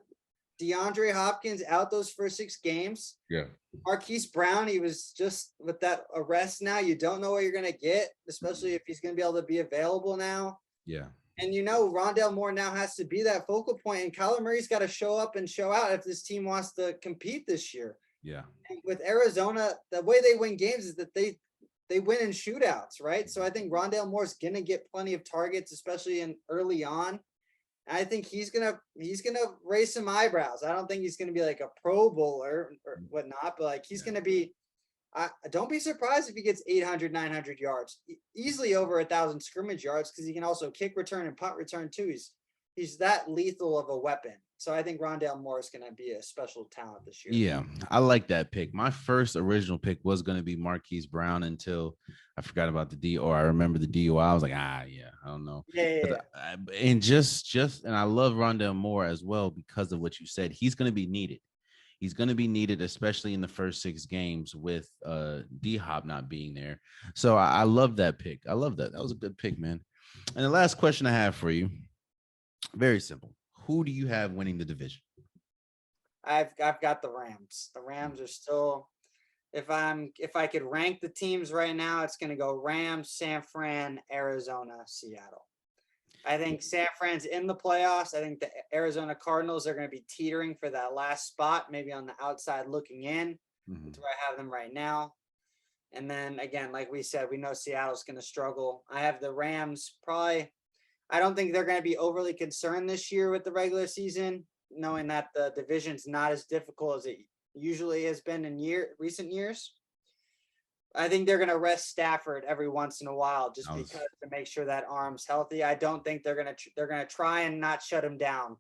DeAndre Hopkins out those first 6 games. Yeah. Marquise Brown, he was just with that arrest now. You don't know what you're going to get, especially if he's going to be able to be available now. Yeah. And, Rondale Moore now has to be that focal point, and Kyler Murray's got to show up and show out if this team wants to compete this year. Yeah. And with Arizona, the way they win games is that they win in shootouts, right? So I think Rondale Moore's going to get plenty of targets, especially in early on. I think he's gonna raise some eyebrows. I don't think he's gonna be like a Pro Bowler or whatnot, but like he's gonna be. Don't be surprised if he gets 800, 900 yards, easily over 1,000 scrimmage yards, because he can also kick return and punt return too. He's that lethal of a weapon. So I think Rondale Moore is gonna be a special talent this year. Yeah, I like that pick. My first original pick was going to be Marquise Brown until I forgot about the D, or I remember the DUI. I was like, I don't know. Yeah. And and I love Rondale Moore as well because of what you said. He's going to be needed. He's going to be needed, especially in the first 6 games with D-Hop not being there. So I love that pick. I love that. That was a good pick, man. And the last question I have for you, very simple. Who do you have winning the division? I've got the Rams. The Rams are still, if I could rank the teams right now, it's going to go Rams, San Fran, Arizona, Seattle. I think San Fran's in the playoffs. I think the Arizona Cardinals are going to be teetering for that last spot, maybe on the outside looking in. That's where I have them right now. And then again, like we said, we know Seattle's going to struggle. I have the Rams probably. I don't think they're going to be overly concerned this year with the regular season, knowing that the division's not as difficult as it usually has been in recent years. I think they're going to rest Stafford every once in a while because to make sure that arm's healthy. I don't think they're going to try and not shut him down.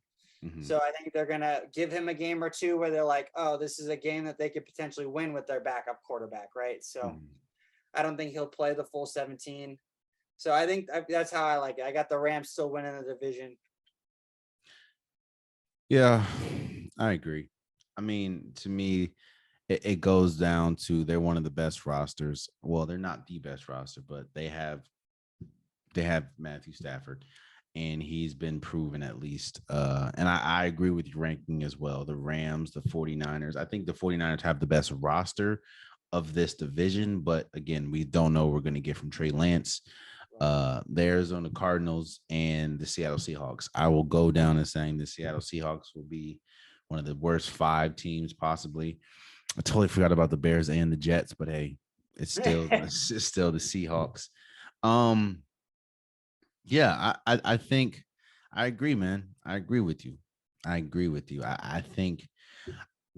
So I think they're going to give him a game or two where they're like, oh, this is a game that they could potentially win with their backup quarterback, right? So I don't think he'll play the full 17. So I think that's how I like it. I got the Rams still winning the division. Yeah, I agree. I mean, to me, it goes down to they're one of the best rosters. Well, they're not the best roster, but they have Matthew Stafford, and he's been proven at least. And I agree with your ranking as well. The Rams, the 49ers. I think the 49ers have the best roster of this division, but again, we don't know what we're going to get from Trey Lance. The Arizona Cardinals and the Seattle Seahawks. I will go down as saying the Seattle Seahawks will be one of the worst 5 teams possibly. I totally forgot about the Bears and the Jets, but hey, it's still the Seahawks. Yeah, I think I agree, man. I agree with you. I think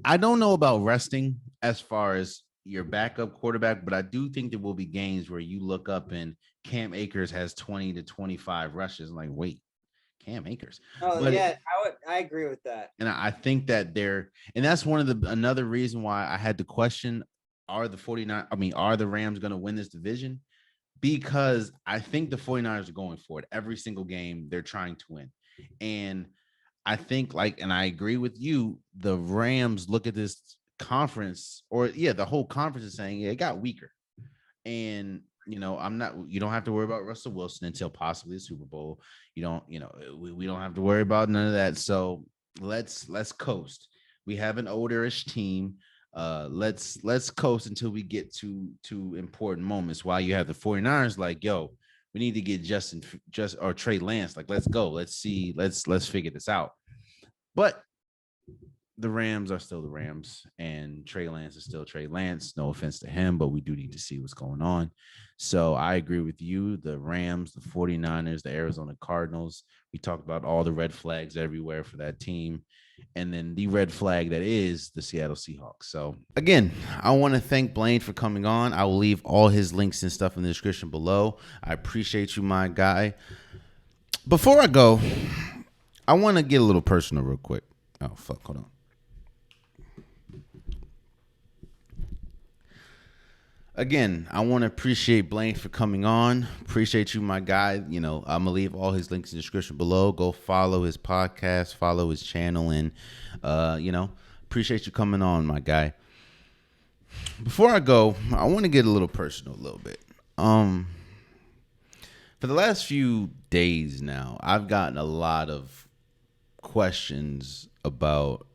I don't know about resting as far as your backup quarterback, but I do think there will be games where you look up and Cam Akers has 20 to 25 rushes. I'm like, wait, Cam Akers. Oh, yeah, I agree with that. And I think that and that's another reason why I had to question, are the Rams going to win this division? Because I think the 49ers are going for it every single game. They're trying to win. And I think and I agree with you, the Rams look at this conference, the whole conference is saying it got weaker. And you don't have to worry about Russell Wilson until possibly the Super Bowl. We don't have to worry about none of that. So let's coast. We have an olderish team. Let's coast until we get to important moments. While you have the 49ers like, yo, we need to get or Trey Lance. Like, let's go. Let's see. Let's figure this out. But the Rams are still the Rams, and Trey Lance is still Trey Lance. No offense to him, but we do need to see what's going on. So I agree with you. The Rams, the 49ers, the Arizona Cardinals. We talked about all the red flags everywhere for that team. And then the red flag that is the Seattle Seahawks. So again, I want to thank Blaine for coming on. I will leave all his links and stuff in the description below. I appreciate you, my guy. Before I go, I want to get a little personal real quick. Oh, fuck. Hold on. Again, I want to appreciate Blaine for coming on. Appreciate you, my guy. I'm going to leave all his links in the description below. Go follow his podcast, follow his channel, and, appreciate you coming on, my guy. Before I go, I want to get a little personal a little bit. For the last few days now, I've gotten a lot of questions about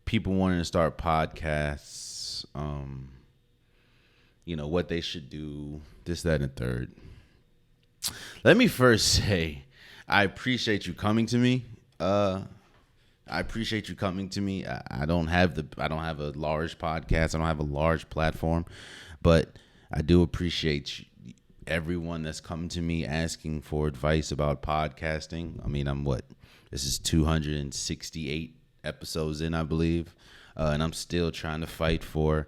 people wanting to start podcasts, what they should do, this, that, and third. Let me first say, I appreciate you coming to me. I don't have a large podcast. I don't have a large platform, but I do appreciate everyone that's come to me asking for advice about podcasting. I mean, this is 268 episodes in, I believe, and I'm still trying to fight for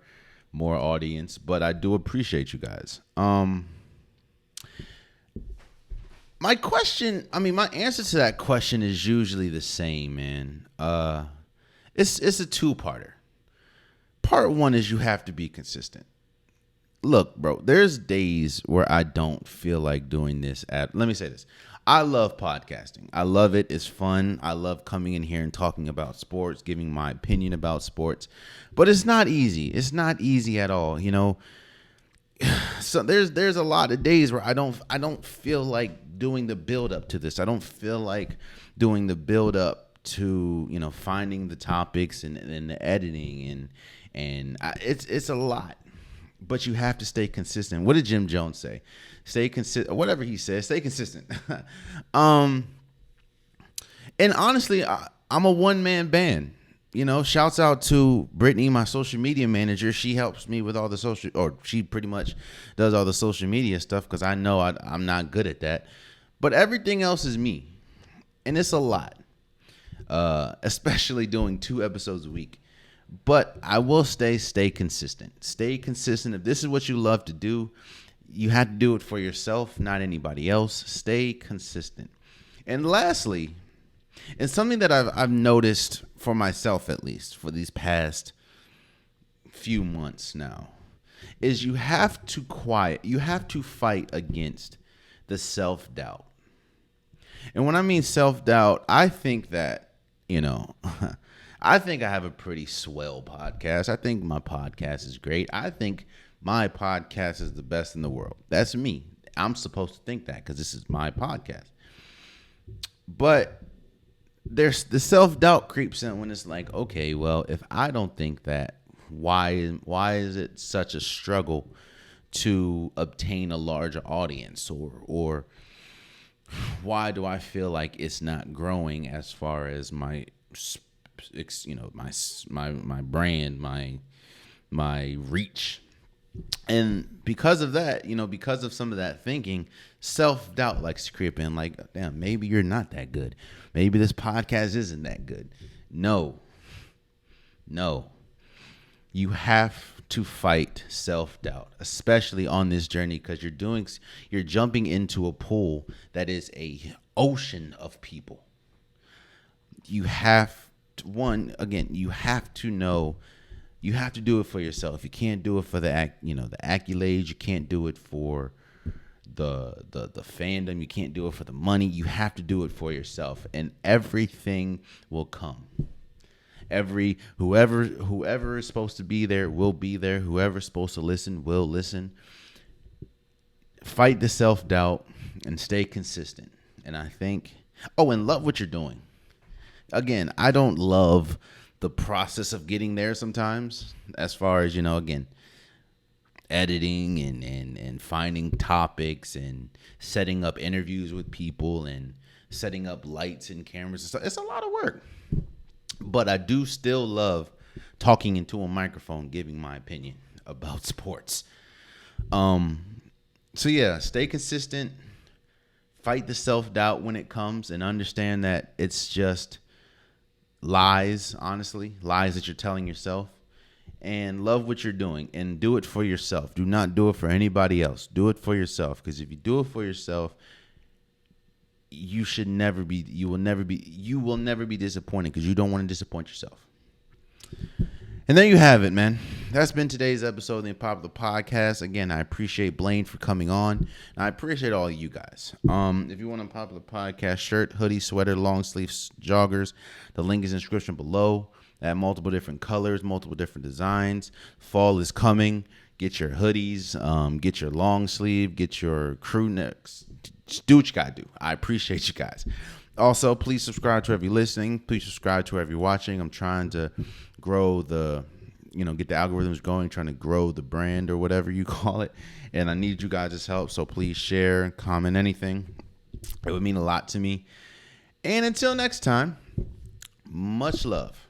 more audience, but I do appreciate you guys. My answer to that question is usually the same, man. It's a two-parter. Part one is you have to be consistent. Look, bro, there's days where I don't feel like doing this. Let me say this. I love podcasting. I love it. It's fun. I love coming in here and talking about sports, giving my opinion about sports. But it's not easy. It's not easy at all, So there's a lot of days where I don't feel like doing the build up to this. I don't feel like doing the build up to, finding the topics and the editing and it's a lot. But you have to stay consistent. What did Jim Jones say? Stay consistent. Whatever he says, stay consistent. And honestly, I'm a one-man band. Shouts out to Brittany, my social media manager. She helps me with all she pretty much does all the social media stuff because I know I'm not good at that. But everything else is me. And it's a lot, especially doing 2 episodes a week. But I will stay consistent. Stay consistent. If this is what you love to do, you have to do it for yourself, not anybody else. Stay consistent. And lastly, and something that I've noticed for myself, at least for these past few months now, is you have to fight against the self-doubt. And when I mean self-doubt, I think that, I think I have a pretty swell podcast. I think my podcast is great. I think my podcast is the best in the world. That's me. I'm supposed to think that because this is my podcast. But there's the self-doubt creeps in when it's like, okay, well, if I don't think that, why is it such a struggle to obtain a larger audience, or why do I feel like it's not growing as far as my my brand, my reach? And because of that, because of some of that thinking, self-doubt likes to creep in. Like, damn, maybe you're not that good. Maybe this podcast isn't that good. No. You have to fight self-doubt, especially on this journey, because you're jumping into a pool that is a ocean of people. You have you have to know. You have to do it for yourself. You can't do it for the accolades. You can't do it for the fandom. You can't do it for the money. You have to do it for yourself, and everything will come. Whoever is supposed to be there will be there. Whoever's supposed to listen will listen. Fight the self-doubt and stay consistent. And I think, and love what you're doing. Again, I don't love the process of getting there sometimes, as far as, again, editing and finding topics and setting up interviews with people and setting up lights and cameras and stuff. It's a lot of work. But I do still love talking into a microphone, giving my opinion about sports. So yeah, stay consistent, fight the self-doubt when it comes, and understand that it's just lies, honestly, lies that you're telling yourself, and love what you're doing and do it for yourself. Do not do it for anybody else. Do it for yourself, because if you do it for yourself, you will never be disappointed, because you don't want to disappoint yourself. And there you have it, man. That's been today's episode of the Unpopular Podcast. Again, I appreciate Blaine for coming on, and I appreciate all of you guys. If you want an Unpopular Podcast shirt, hoodie, sweater, long sleeves, joggers, the link is in the description below. They have multiple different colors, multiple different designs. Fall is coming. Get your hoodies, get your long sleeve, get your crew necks. Just do what you gotta do. I appreciate you guys. Also, please subscribe to whoever you're listening. Please subscribe to whoever you're watching. I'm trying to grow get the algorithms going, trying to grow the brand or whatever you call it. And I need you guys' help. So please share, comment, anything. It would mean a lot to me. And until next time, much love.